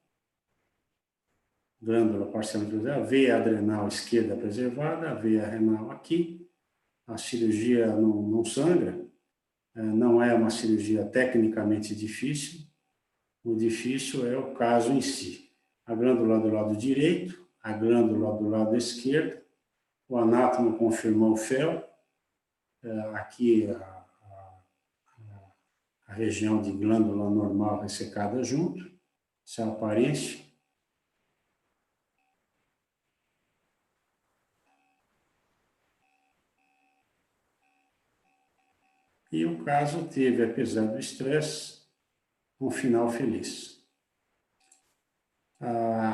Glândula parcialmente preservada, veia adrenal esquerda preservada, a veia renal aqui. A cirurgia não sangra, não é uma cirurgia tecnicamente difícil. O difícil é o caso em si. A glândula do lado direito, a glândula do lado esquerdo. O anátomo confirmou o fel. Aqui a região de glândula normal ressecada junto. Essa é a aparência. E o caso teve, apesar do estresse, um final feliz.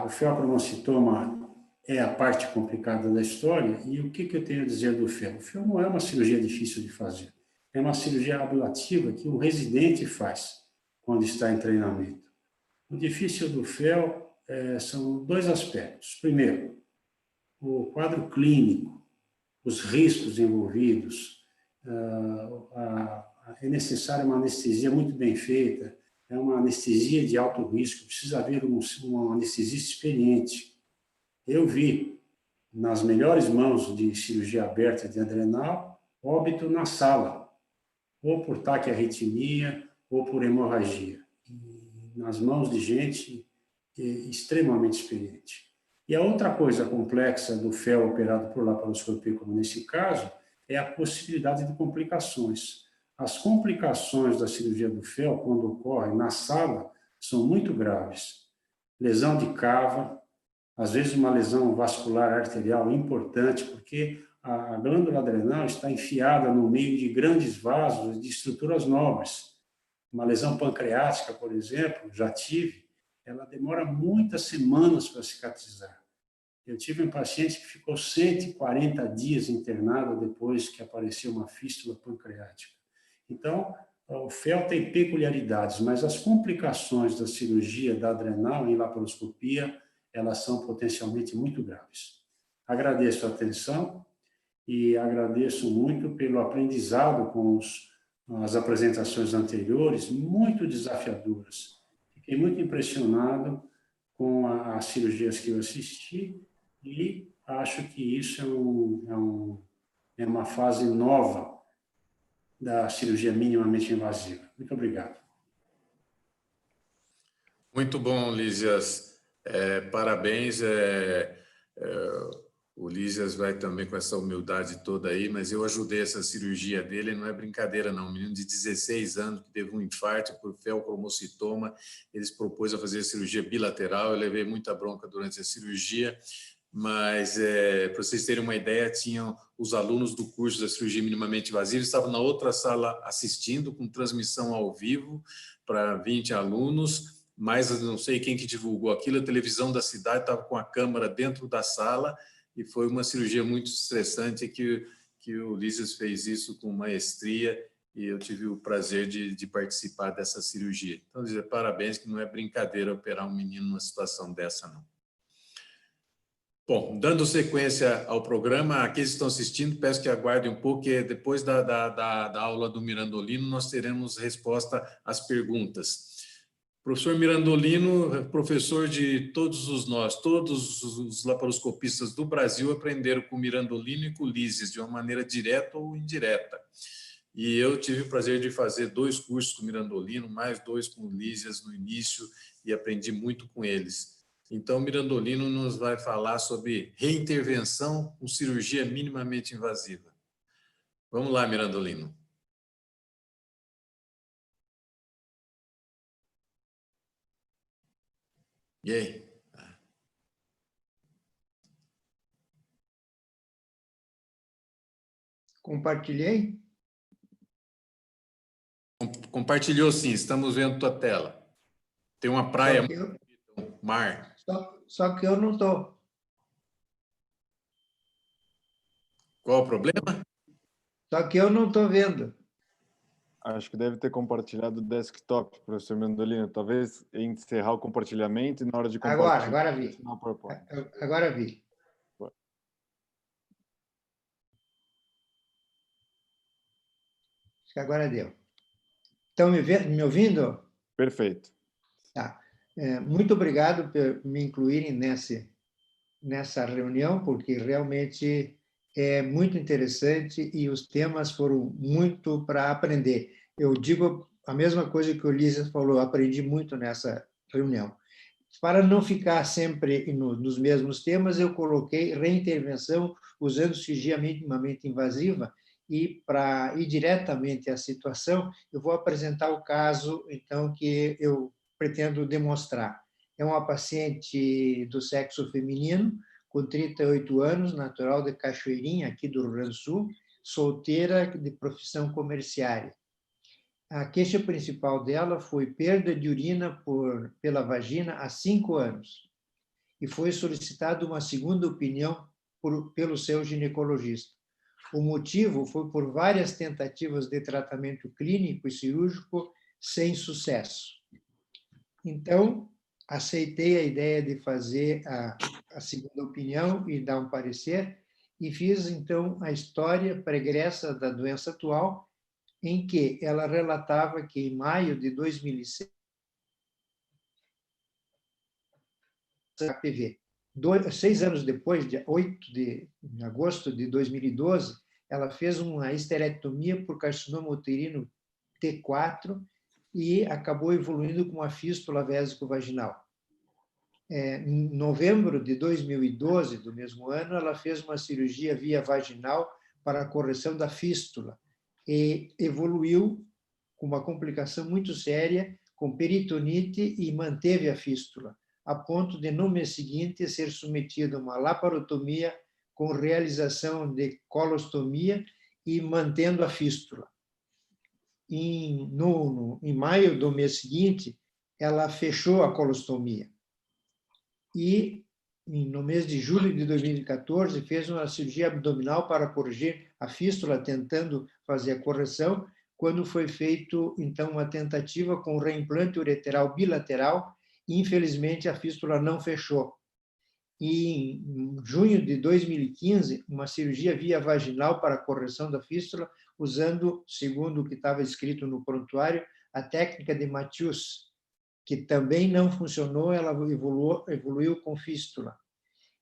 O feocromoncitoma é a parte complicada da história, e o que eu tenho a dizer do fel? O fel não é uma cirurgia difícil de fazer, é uma cirurgia ablativa que o residente faz quando está em treinamento. O difícil do fel são 2 aspectos. Primeiro, o quadro clínico, os riscos envolvidos. É necessária uma anestesia muito bem feita, é uma anestesia de alto risco, precisa haver um anestesista experiente. Eu vi, nas melhores mãos de cirurgia aberta de adrenal, óbito na sala, ou por taquiarritmia, ou por hemorragia. E nas mãos de gente extremamente experiente. E a outra coisa complexa do fel operado por laparoscopia, como nesse caso, é a possibilidade de complicações. As complicações da cirurgia do fel, quando ocorrem na sala, são muito graves. Lesão de cava, às vezes uma lesão vascular arterial importante, porque a glândula adrenal está enfiada no meio de grandes vasos de estruturas nobres. Uma lesão pancreática, por exemplo, já tive, ela demora muitas semanas para cicatrizar. Eu tive um paciente que ficou 140 dias internado depois que apareceu uma fístula pancreática. Então, o fel tem peculiaridades, mas as complicações da cirurgia da adrenal em laparoscopia, elas são potencialmente muito graves. Agradeço a atenção e agradeço muito pelo aprendizado com as apresentações anteriores, muito desafiadoras. Fiquei muito impressionado com as cirurgias que eu assisti e acho que isso é uma fase nova da cirurgia minimamente invasiva. Muito obrigado. Muito bom, Lísias. Parabéns. O Lísias vai também com essa humildade toda aí, mas eu ajudei essa cirurgia dele, não é brincadeira não. Um menino de 16 anos que teve um infarto por feocromocitoma, eles propôs a fazer a cirurgia bilateral, eu levei muita bronca durante a cirurgia, mas para vocês terem uma ideia, tinham os alunos do curso da cirurgia minimamente invasiva, estavam na outra sala assistindo, com transmissão ao vivo para 20 alunos, mas não sei quem que divulgou aquilo, a televisão da cidade estava com a câmera dentro da sala, e foi uma cirurgia muito estressante que o Lísias fez isso com maestria e eu tive o prazer de participar dessa cirurgia. Então, dizer parabéns, que não é brincadeira operar um menino numa situação dessa, não. Bom, dando sequência ao programa, aqueles que estão assistindo, peço que aguardem um pouco, que depois da aula do Mirandolino, nós teremos resposta às perguntas. Professor Mirandolino, professor de todos os laparoscopistas do Brasil aprenderam com Mirandolino e com Lísias, de uma maneira direta ou indireta. E eu tive o prazer de fazer 2 cursos com Mirandolino, mais 2 com Lísias no início, e aprendi muito com eles. Então, Mirandolino nos vai falar sobre reintervenção com cirurgia minimamente invasiva. Vamos lá, Mirandolino. E aí? Compartilhei? Compartilhou sim, estamos vendo tua tela. Tem uma praia, um mar. Só que eu não estou. Qual o problema? Só que eu não estou vendo. Acho que deve ter compartilhado o desktop, professor Mirandolino. Talvez encerrar o compartilhamento e na hora de compartilhar... Agora vi. Agora vi. Acho que agora deu. Estão me ouvindo? Perfeito. Tá. Muito obrigado por me incluírem nessa reunião, porque realmente é muito interessante e os temas foram muito para aprender. Eu digo a mesma coisa que o Lísias falou, aprendi muito nessa reunião. Para não ficar sempre nos mesmos temas, eu coloquei reintervenção usando cirurgia minimamente invasiva e para ir diretamente à situação, eu vou apresentar o caso, então, que eu pretendo demonstrar. É uma paciente do sexo feminino, com 38 anos, natural de Cachoeirinha, aqui do Rio Grande do Sul, solteira de profissão comerciária. A queixa principal dela foi perda de urina pela vagina há 5 anos e foi solicitada uma segunda opinião pelo seu ginecologista. O motivo foi por várias tentativas de tratamento clínico e cirúrgico sem sucesso. Então, aceitei a ideia de fazer a segunda opinião e dar um parecer, e fiz, então, a história pregressa da doença atual, em que ela relatava que, em maio de 2006, HPV. 6 anos depois, dia 8 de agosto de 2012, ela fez uma esterectomia por carcinoma uterino T4 e acabou evoluindo com uma fístula vésico-vaginal. em novembro de 2012, do mesmo ano, ela fez uma cirurgia via vaginal para a correção da fístula e evoluiu com uma complicação muito séria, com peritonite, e manteve a fístula, a ponto de, no mês seguinte, ser submetida a uma laparotomia com realização de colostomia e mantendo a fístula. Em maio do mês seguinte, ela fechou a colostomia. E, no mês de julho de 2014, fez uma cirurgia abdominal para corrigir a fístula, tentando fazer a correção, quando foi feito, então, uma tentativa com reimplante ureteral bilateral, e, infelizmente, a fístula não fechou. E, em junho de 2015, uma cirurgia via vaginal para a correção da fístula, usando, segundo o que estava escrito no prontuário, a técnica de Mathius, que também não funcionou, ela evoluiu com fístula.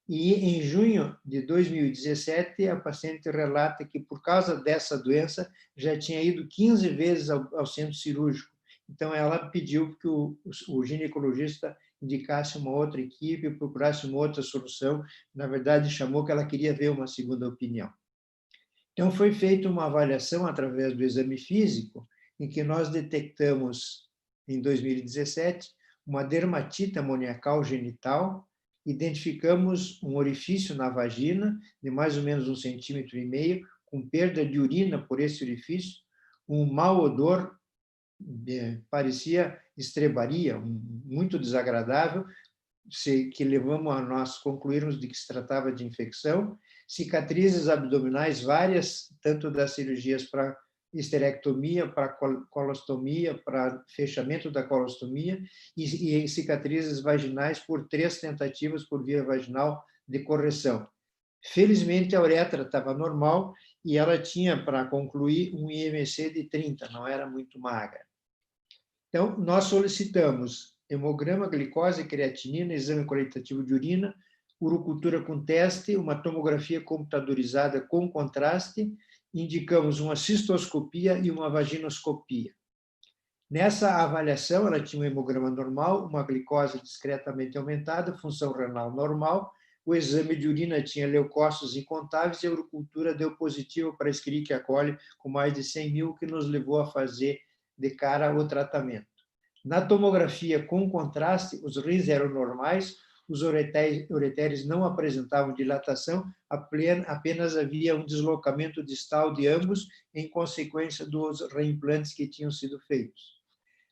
E, em junho de 2017, a paciente relata que, por causa dessa doença, já tinha ido 15 vezes ao centro cirúrgico. Então, ela pediu que o ginecologista indicasse uma outra equipe, procurasse uma outra solução. Na verdade, chamou que ela queria ver uma segunda opinião. Então, foi feita uma avaliação através do exame físico, em que nós detectamos, em 2017, uma dermatite amoniacal genital, identificamos um orifício na vagina, de mais ou menos 1,5 cm, com perda de urina por esse orifício, um mau odor, parecia estrebaria, muito desagradável, que levamos a nós concluirmos de que se tratava de infecção, cicatrizes abdominais várias, tanto das cirurgias para esterectomia, para colostomia, para fechamento da colostomia, e cicatrizes vaginais por 3 tentativas por via vaginal de correção. Felizmente, a uretra estava normal e ela tinha, para concluir, um IMC de 30, não era muito magra. Então, nós solicitamos hemograma, glicose, creatinina, exame qualitativo de urina, urocultura com teste, uma tomografia computadorizada com contraste, indicamos uma cistoscopia e uma vaginoscopia. Nessa avaliação, ela tinha um hemograma normal, uma glicose discretamente aumentada, função renal normal, o exame de urina tinha leucócitos incontáveis e a urocultura deu positivo para Escherichia coli com mais de 100 mil, que nos levou a fazer de cara o tratamento. Na tomografia com contraste, os rins eram normais, os ureteres não apresentavam dilatação, apenas havia um deslocamento distal de ambos em consequência dos reimplantes que tinham sido feitos.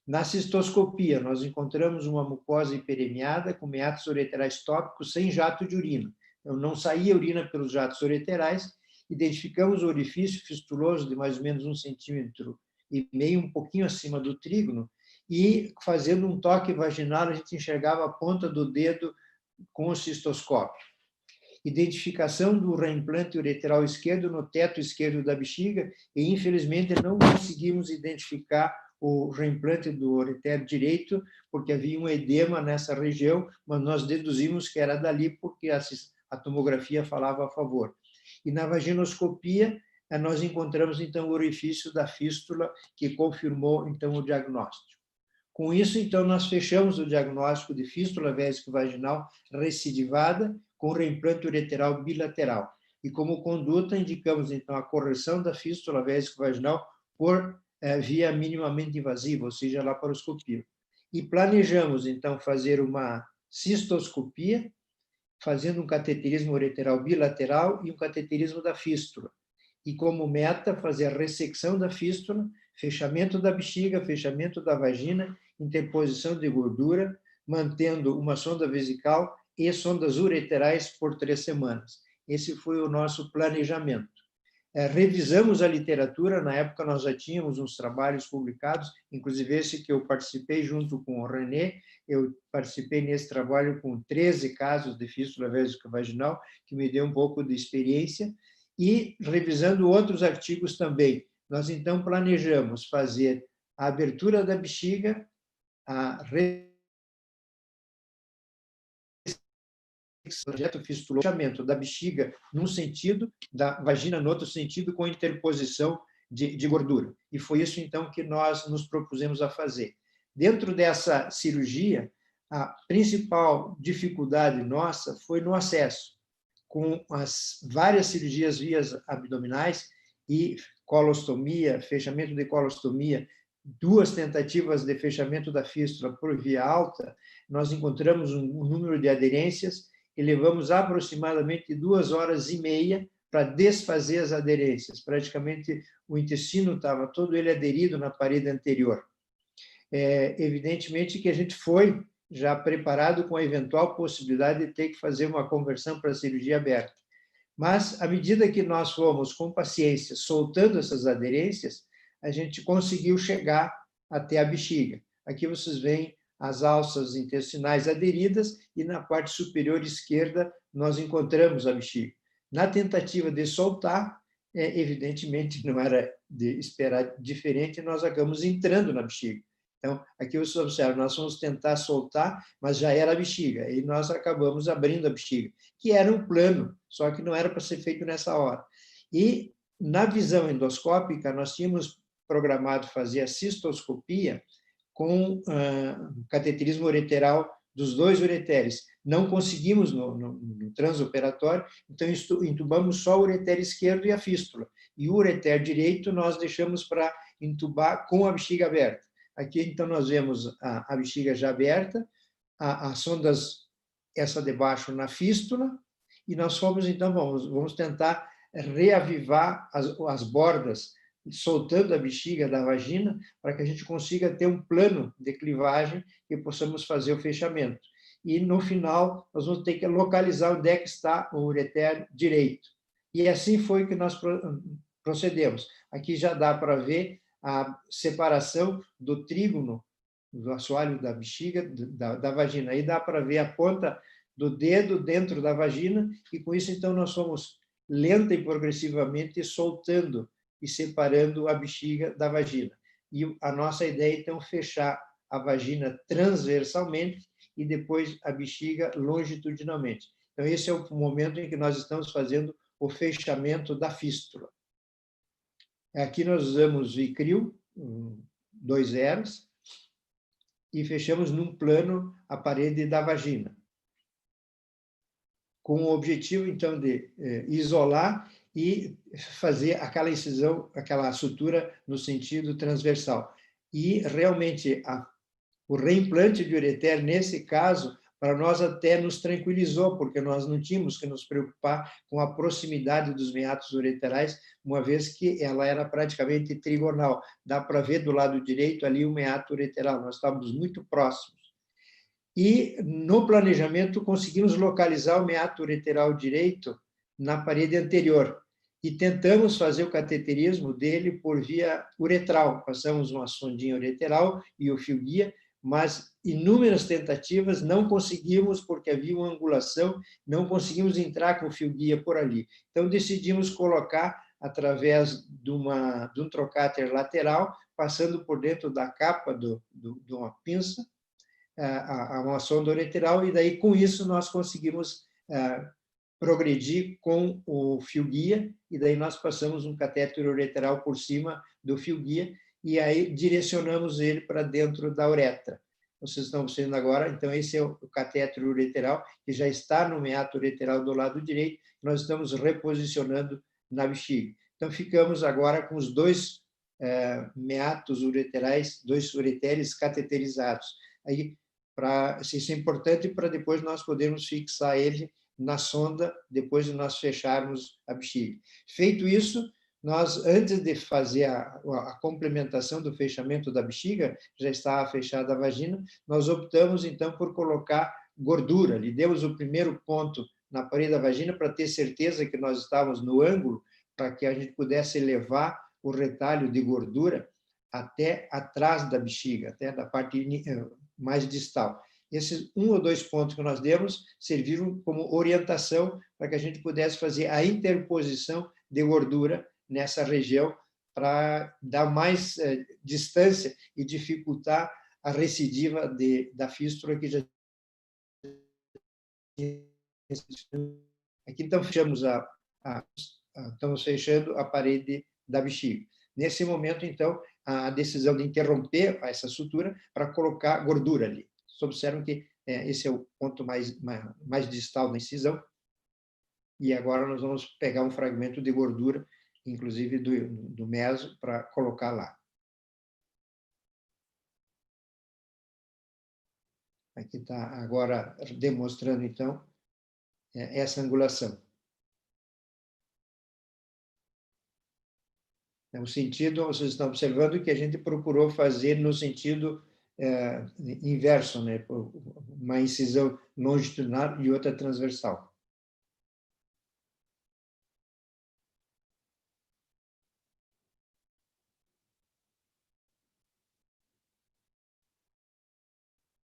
Na cistoscopia, nós encontramos uma mucosa hiperemiada com meatos ureterais tópicos sem jato de urina. Então, não saía urina pelos jatos ureterais, identificamos o orifício fistuloso de mais ou menos 1,5 cm, um pouquinho acima do trígono, e fazendo um toque vaginal, a gente enxergava a ponta do dedo com o cistoscópio. Identificação do reimplante ureteral esquerdo no teto esquerdo da bexiga, e infelizmente não conseguimos identificar o reimplante do ureter direito, porque havia um edema nessa região, mas nós deduzimos que era dali porque a tomografia falava a favor. E na vaginoscopia, nós encontramos então o orifício da fístula, que confirmou então o diagnóstico. Com isso, então, nós fechamos o diagnóstico de fístula vésico-vaginal recidivada com reimplante ureteral bilateral. E, como conduta, indicamos, então, a correção da fístula vésico-vaginal por via minimamente invasiva, ou seja, laparoscopia. E planejamos, então, fazer uma cistoscopia, fazendo um cateterismo ureteral bilateral e um cateterismo da fístula. E, como meta, fazer a ressecção da fístula, fechamento da bexiga, fechamento da vagina, interposição de gordura, mantendo uma sonda vesical e sondas ureterais por 3 semanas. Esse foi o nosso planejamento. Revisamos a literatura, na época nós já tínhamos uns trabalhos publicados, inclusive esse que eu participei junto com o René, eu participei nesse trabalho com 13 casos de fístula vésico-vaginal, que me deu um pouco de experiência, e revisando outros artigos também. Nós, então, planejamos fazer a abertura da bexiga, a projeto fechamento da bexiga num sentido, da vagina no outro sentido, com interposição de gordura. E foi isso, então, que nós nos propusemos a fazer. Dentro dessa cirurgia, a principal dificuldade nossa foi no acesso, com as várias cirurgias vias abdominais e colostomia, fechamento de colostomia, 2 tentativas de fechamento da fístula por via alta, nós encontramos um número de aderências e levamos aproximadamente 2 horas e meia para desfazer as aderências. Praticamente o intestino estava todo ele aderido na parede anterior. Evidentemente que a gente foi já preparado com a eventual possibilidade de ter que fazer uma conversão para cirurgia aberta. Mas, à medida que nós fomos, com paciência, soltando essas aderências, a gente conseguiu chegar até a bexiga. Aqui vocês veem as alças intestinais aderidas e na parte superior esquerda nós encontramos a bexiga. Na tentativa de soltar, evidentemente não era de esperar diferente, nós acabamos entrando na bexiga. Então, aqui vocês observam, nós vamos tentar soltar, mas já era a bexiga, e nós acabamos abrindo a bexiga, que era um plano, só que não era para ser feito nessa hora. E, na visão endoscópica, nós tínhamos programado fazer a cistoscopia com cateterismo ureteral dos 2 ureteres. Não conseguimos no transoperatório, então intubamos só o ureter esquerdo e a fístula. E o ureter direito nós deixamos para intubar com a bexiga aberta. Aqui, então, nós vemos a bexiga já aberta, as sondas, essa de baixo na fístula, e nós fomos, então, vamos tentar reavivar as bordas, soltando a bexiga da vagina, para que a gente consiga ter um plano de clivagem e possamos fazer o fechamento. E, no final, nós vamos ter que localizar onde é que está o ureter direito. E assim foi que nós procedemos. Aqui já dá para ver a separação do trígono, do assoalho da bexiga, da vagina. Aí dá para ver a ponta do dedo dentro da vagina, e com isso, então, nós fomos lenta e progressivamente soltando e separando a bexiga da vagina. E a nossa ideia, então, é fechar a vagina transversalmente e depois a bexiga longitudinalmente. Então, esse é o momento em que nós estamos fazendo o fechamento da fístula. Aqui nós usamos Vicryl, 2 zeros, e fechamos num plano a parede da vagina, com o objetivo, então, de isolar e fazer aquela incisão, aquela sutura no sentido transversal. E, realmente, o reimplante de ureter, nesse caso, para nós até nos tranquilizou, porque nós não tínhamos que nos preocupar com a proximidade dos meatos ureterais, uma vez que ela era praticamente trigonal. Dá para ver do lado direito ali o meato ureteral, nós estávamos muito próximos. E, no planejamento, conseguimos localizar o meato ureteral direito na parede anterior, e tentamos fazer o cateterismo dele por via uretral. Passamos uma sondinha ureteral e o fio-guia, mas inúmeras tentativas não conseguimos, porque havia uma angulação, não conseguimos entrar com o fio-guia por ali. Então, decidimos colocar, através de um trocáter lateral, passando por dentro da capa de uma pinça, uma sonda ureteral, e daí, com isso, nós conseguimos progredir com o fio-guia, e daí nós passamos um catéter ureteral por cima do fio-guia, e aí direcionamos ele para dentro da uretra. Vocês estão vendo agora, então, esse é o catéter ureteral, que já está no meato ureteral do lado direito, nós estamos reposicionando na bexiga. Então, ficamos agora com os 2 meatos ureterais, 2 ureteres cateterizados. Aí, isso é importante para depois nós podermos fixar ele na sonda, depois de nós fecharmos a bexiga. Feito isso, nós, antes de fazer a complementação do fechamento da bexiga, já estava fechada a vagina, nós optamos, então, por colocar gordura. Lhe demos o primeiro ponto na parede da vagina para ter certeza que nós estávamos no ângulo, para que a gente pudesse levar o retalho de gordura até atrás da bexiga, até da parte mais distal. Esses 1 ou 2 pontos que nós demos serviram como orientação para que a gente pudesse fazer a interposição de gordura nessa região, para dar mais distância e dificultar a recidiva da fístula que já aqui. Então, fechamos estamos fechando a parede da bexiga. Nesse momento, então, a decisão de interromper essa sutura para colocar gordura ali. Vocês observam que esse é o ponto mais distal da incisão. E agora nós vamos pegar um fragmento de gordura, inclusive do meso, para colocar lá. Aqui está agora demonstrando, então, essa angulação. O sentido, vocês estão observando que a gente procurou fazer no sentido inverso, né? Uma incisão longitudinal e outra transversal.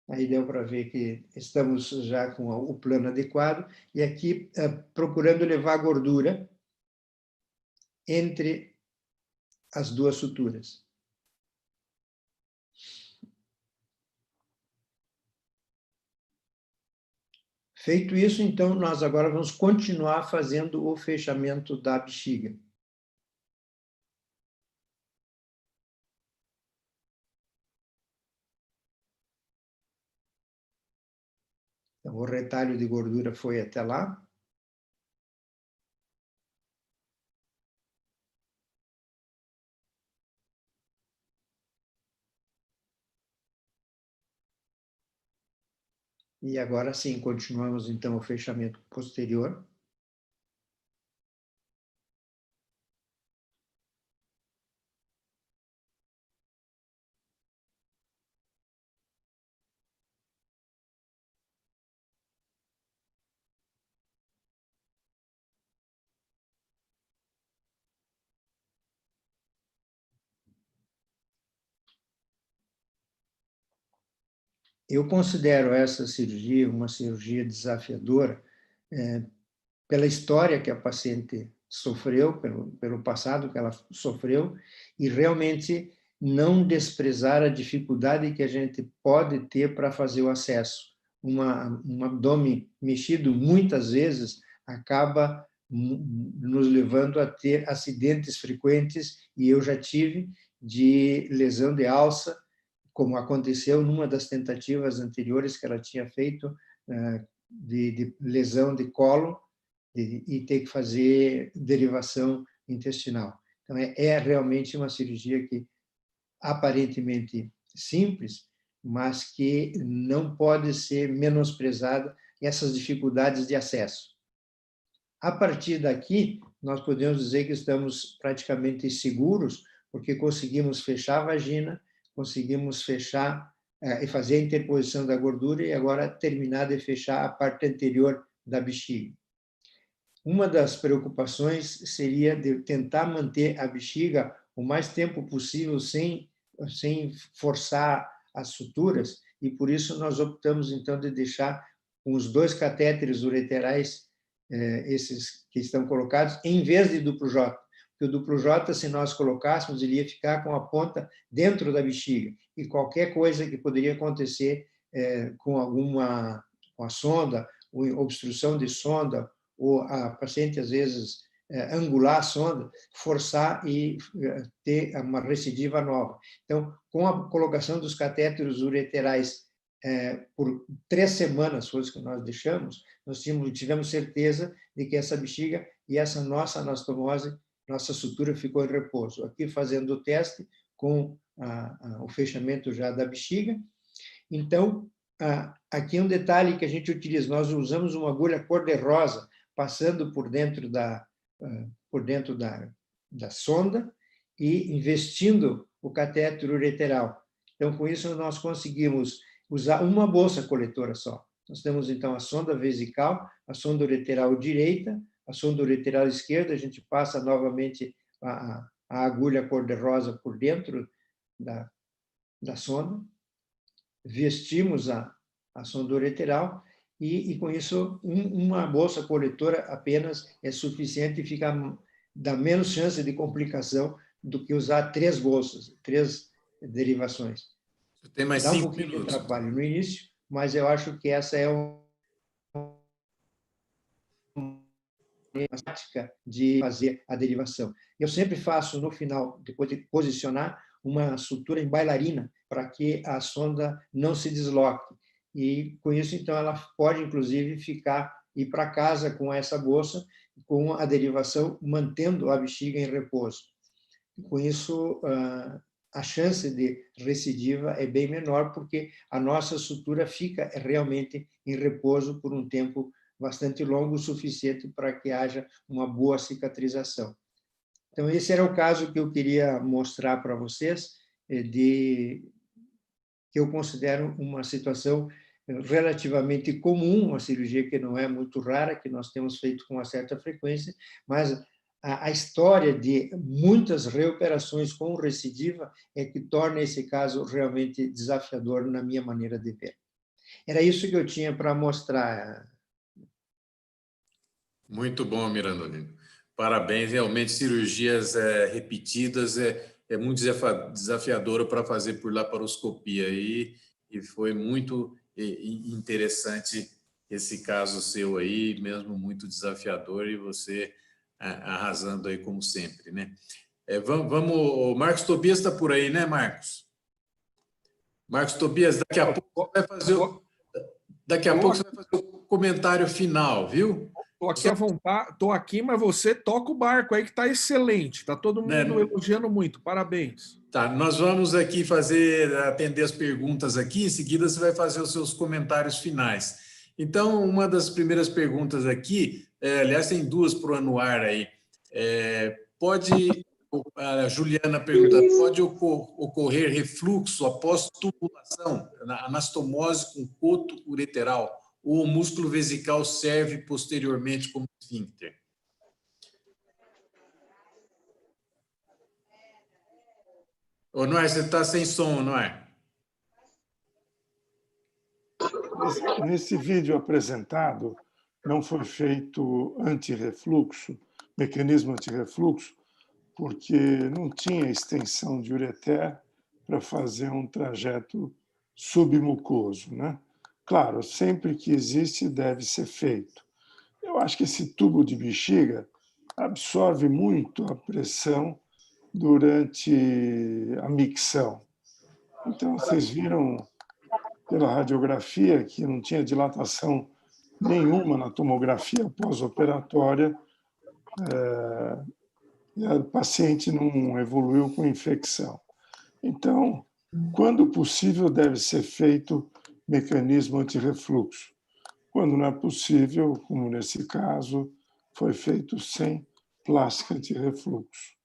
Aí deu para ver que estamos já com o plano adequado, e aqui procurando levar a gordura entre as duas suturas. Feito isso, então, nós agora vamos continuar fazendo o fechamento da bexiga. Então, o retalho de gordura foi até lá. E agora sim, continuamos então o fechamento posterior. Eu considero essa cirurgia uma cirurgia desafiadora pela história que a paciente sofreu, pelo passado que ela sofreu, e realmente não desprezar a dificuldade que a gente pode ter para fazer o acesso. Um abdômen mexido, muitas vezes, acaba nos levando a ter acidentes frequentes, e eu já tive de lesão de alça, como aconteceu numa das tentativas anteriores que ela tinha feito, de lesão de colo, e ter que fazer derivação intestinal. Então, é realmente uma cirurgia que, aparentemente simples, mas que não pode ser menosprezada essas dificuldades de acesso. A partir daqui, nós podemos dizer que estamos praticamente seguros, porque conseguimos fechar a vagina, conseguimos fechar e fazer a interposição da gordura, e agora terminar de fechar a parte anterior da bexiga. Uma das preocupações seria de tentar manter a bexiga o mais tempo possível sem forçar as suturas, e por isso nós optamos então de deixar com os 2 catéteres ureterais, esses que estão colocados, em vez de duplo J. Porque o duplo J, se nós colocássemos, ele ia ficar com a ponta dentro da bexiga, e qualquer coisa que poderia acontecer com a sonda, ou obstrução de sonda, ou a paciente, às vezes, angular a sonda, forçar e ter uma recidiva nova. Então, com a colocação dos catéteres ureterais por 3 semanas, foi o que nós deixamos, nós tivemos certeza de que essa bexiga e essa nossa anastomose, nossa sutura ficou em repouso. Aqui fazendo o teste com o fechamento já da bexiga. Então, aqui um detalhe que a gente utiliza, nós usamos uma agulha cor-de-rosa, passando por dentro da sonda e investindo o catéter ureteral. Então, com isso, nós conseguimos usar uma bolsa coletora só. Nós temos, então, a sonda vesical, a sonda ureteral direita, a sonda ureteral esquerda, a gente passa novamente a agulha cor-de-rosa por dentro da sonda, vestimos a sonda ureteral, e com isso, uma bolsa coletora apenas é suficiente e dá menos chance de complicação do que usar 3 bolsas, 3 derivações. Você tem mais 5 minutos. Dá um pouquinho de trabalho no início, mas eu acho que essa é uma prática de fazer a derivação. Eu sempre faço, no final, depois de posicionar, uma sutura em bailarina, para que a sonda não se desloque. e com isso, então, ela pode, inclusive, ir para casa com essa bolsa, com a derivação, mantendo a bexiga em repouso. Com isso, a chance de recidiva é bem menor, porque a nossa sutura fica realmente em repouso por um tempo bastante longo, o suficiente para que haja uma boa cicatrização. Então, esse era o caso que eu queria mostrar para vocês, que eu considero uma situação relativamente comum, uma cirurgia que não é muito rara, que nós temos feito com uma certa frequência, mas a história de muitas reoperações com recidiva é que torna esse caso realmente desafiador na minha maneira de ver. Era isso que eu tinha para mostrar. Muito bom, Mirandolino. Parabéns, realmente cirurgias repetidas é muito desafiadora para fazer por laparoscopia e foi muito interessante esse caso seu aí, mesmo muito desafiador e você arrasando aí como sempre, né? Vamos, o Marcos Tobias está por aí, né, Marcos? Marcos Tobias, daqui a pouco você vai fazer o comentário final, viu? Estou aqui à vontade, estou aqui, mas você toca o barco aí que está excelente. Está todo mundo elogiando muito. Parabéns. Tá, nós vamos aqui atender as perguntas aqui, em seguida você vai fazer os seus comentários finais. Então, uma das primeiras perguntas aqui, aliás, tem duas para o Anuar aí. A Juliana pergunta, pode ocorrer refluxo após tubulação, anastomose com coto ureteral? Ou o músculo vesical serve posteriormente como esfíncter? Ô, Noé, você está sem som, Noé? Nesse vídeo apresentado, não foi feito antirrefluxo, mecanismo antirrefluxo, porque não tinha extensão de ureter para fazer um trajeto submucoso, né? Claro, sempre que existe, deve ser feito. Eu acho que esse tubo de bexiga absorve muito a pressão durante a micção. Então, vocês viram pela radiografia que não tinha dilatação nenhuma na tomografia pós-operatória, e a paciente não evoluiu com infecção. Então, quando possível, deve ser feito mecanismo antirrefluxo. Quando não é possível, como nesse caso, foi feito sem plástica antirrefluxo.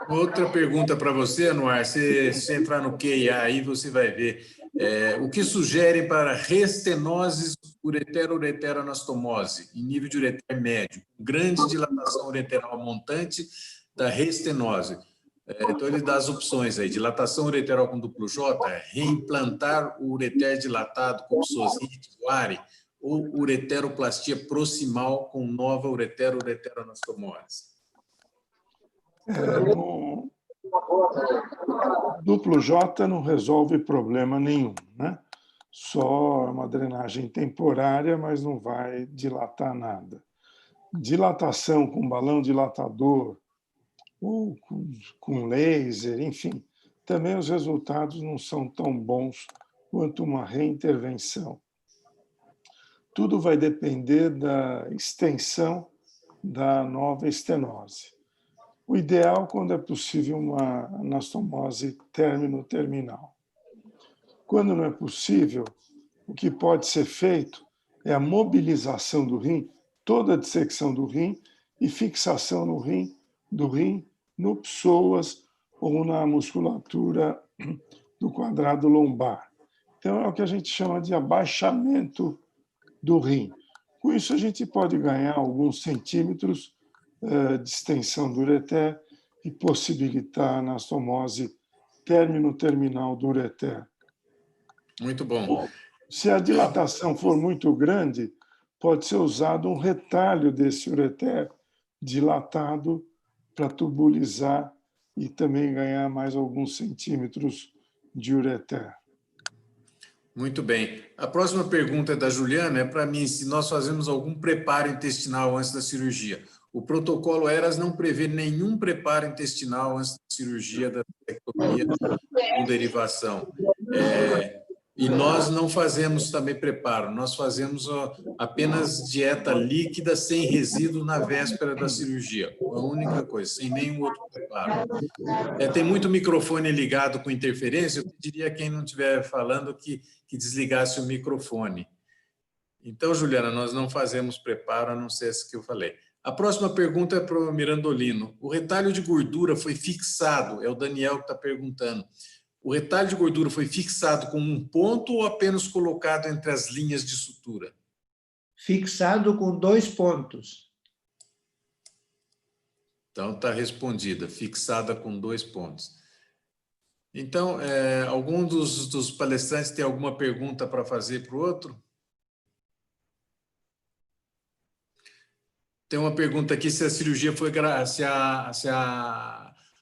Outra pergunta para você, Anuar, se entrar no QIA aí, você vai ver. O que sugerem para restenoses uretero-ureteroanastomose, em nível de ureter médio, grande dilatação ureteral montante da restenose? Então, ele dá as opções aí, dilatação ureteral com duplo J, reimplantar o ureter dilatado com psoasite, Wari, ou ureteroplastia proximal com nova uretero-ureteroanastomose. Duplo J não resolve problema nenhum, né? Só uma drenagem temporária, mas não vai dilatar nada. Dilatação com balão dilatador ou com laser, enfim, também os resultados não são tão bons quanto uma reintervenção. Tudo vai depender da extensão da nova estenose. O ideal, quando é possível, uma anastomose término-terminal. Quando não é possível, o que pode ser feito é a mobilização do rim, toda a dissecção do rim e fixação do rim no psoas ou na musculatura do quadrado lombar. Então, é o que a gente chama de abaixamento do rim. Com isso, a gente pode ganhar alguns centímetros de extensão do ureter e possibilitar a anastomose término-terminal do ureter. Muito bom. Se a dilatação for muito grande, pode ser usado um retalho desse ureter dilatado para tubulizar e também ganhar mais alguns centímetros de ureter. Muito bem. A próxima pergunta é da Juliana, é para mim, se nós fazemos algum preparo intestinal antes da cirurgia. O protocolo ERAS não prevê nenhum preparo intestinal antes da cirurgia da esterectomia com derivação. E nós não fazemos também preparo, nós fazemos apenas dieta líquida sem resíduo na véspera da cirurgia. A única coisa, sem nenhum outro preparo. Tem muito microfone ligado com interferência, eu pediria a quem não estiver falando que desligasse o microfone. Então, Juliana, nós não fazemos preparo, a não ser esse que eu falei. A próxima pergunta é para o Mirandolino. O retalho de gordura foi fixado, é o Daniel que está perguntando. O retalho de gordura foi fixado com um ponto ou apenas colocado entre as linhas de sutura? Fixado com 2 pontos. Então, está respondida, fixada com 2 pontos. Então, algum dos palestrantes tem alguma pergunta para fazer para o outro? Tem uma pergunta aqui se a cirurgia foi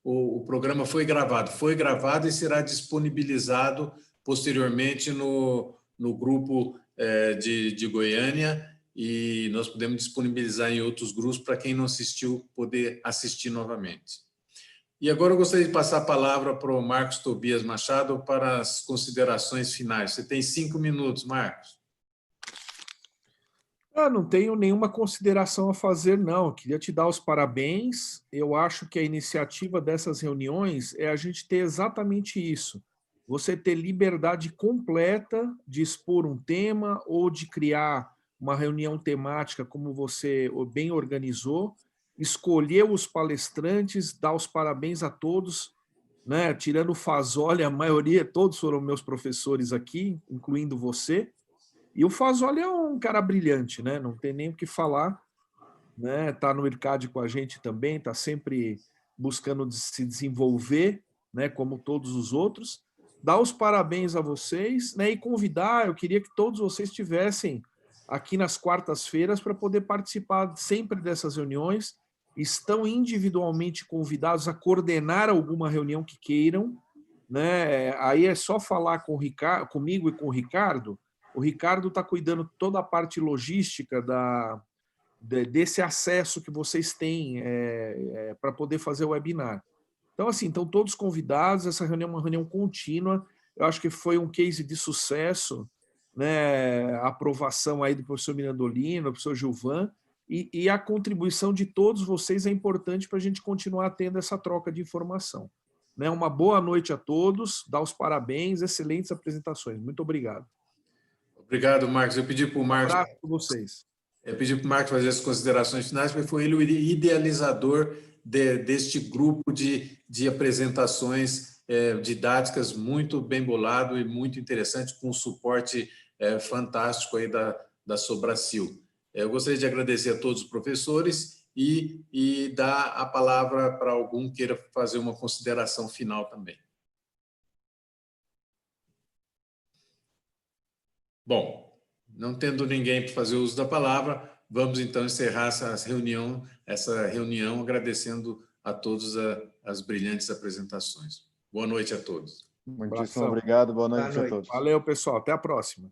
o programa foi gravado. Foi gravado e será disponibilizado posteriormente no grupo de Goiânia, e nós podemos disponibilizar em outros grupos para quem não assistiu poder assistir novamente. E agora eu gostaria de passar a palavra para o Marcos Tobias Machado para as considerações finais. Você tem 5 minutos, Marcos. Não tenho nenhuma consideração a fazer, não. Eu queria te dar os parabéns. Eu acho que a iniciativa dessas reuniões é a gente ter exatamente isso. Você ter liberdade completa de expor um tema ou de criar uma reunião temática como você bem organizou, escolher os palestrantes, dar os parabéns a todos, né? Tirando o Fazoli, a maioria, todos foram meus professores aqui, incluindo você. E o Fazoli é um cara brilhante, né? Não tem nem o que falar, né? Tá no IRCAD com a gente também, está sempre buscando se desenvolver, né? Como todos os outros. Dar os parabéns a vocês, né? E convidar, eu queria que todos vocês estivessem aqui nas quartas-feiras para poder participar sempre dessas reuniões. Estão individualmente convidados a coordenar alguma reunião que queiram, né? Aí é só falar com o Ricardo, comigo e com o Ricardo. O Ricardo está cuidando toda a parte logística desse acesso que vocês têm para poder fazer o webinar. Então, assim, estão todos convidados, essa reunião é uma reunião contínua, eu acho que foi um case de sucesso, né? A aprovação aí do professor Mirandolino, do professor Gilvan, e a contribuição de todos vocês é importante para a gente continuar tendo essa troca de informação. Né? Uma boa noite a todos, dar os parabéns, excelentes apresentações. Muito obrigado. Obrigado, Marcos. Eu pedi para o Marcos. Abraço para vocês. Eu pedi para o Marcos fazer as considerações finais, porque foi ele o idealizador deste grupo de apresentações didáticas muito bem bolado e muito interessante, com um suporte fantástico aí da Sobracil. Eu gostaria de agradecer a todos os professores e dar a palavra para algum que queira fazer uma consideração final também. Bom, não tendo ninguém para fazer uso da palavra, vamos então encerrar essa reunião agradecendo a todos as brilhantes apresentações. Boa noite a todos. Muitíssimo obrigado, boa noite a todos. Valeu, pessoal, até a próxima.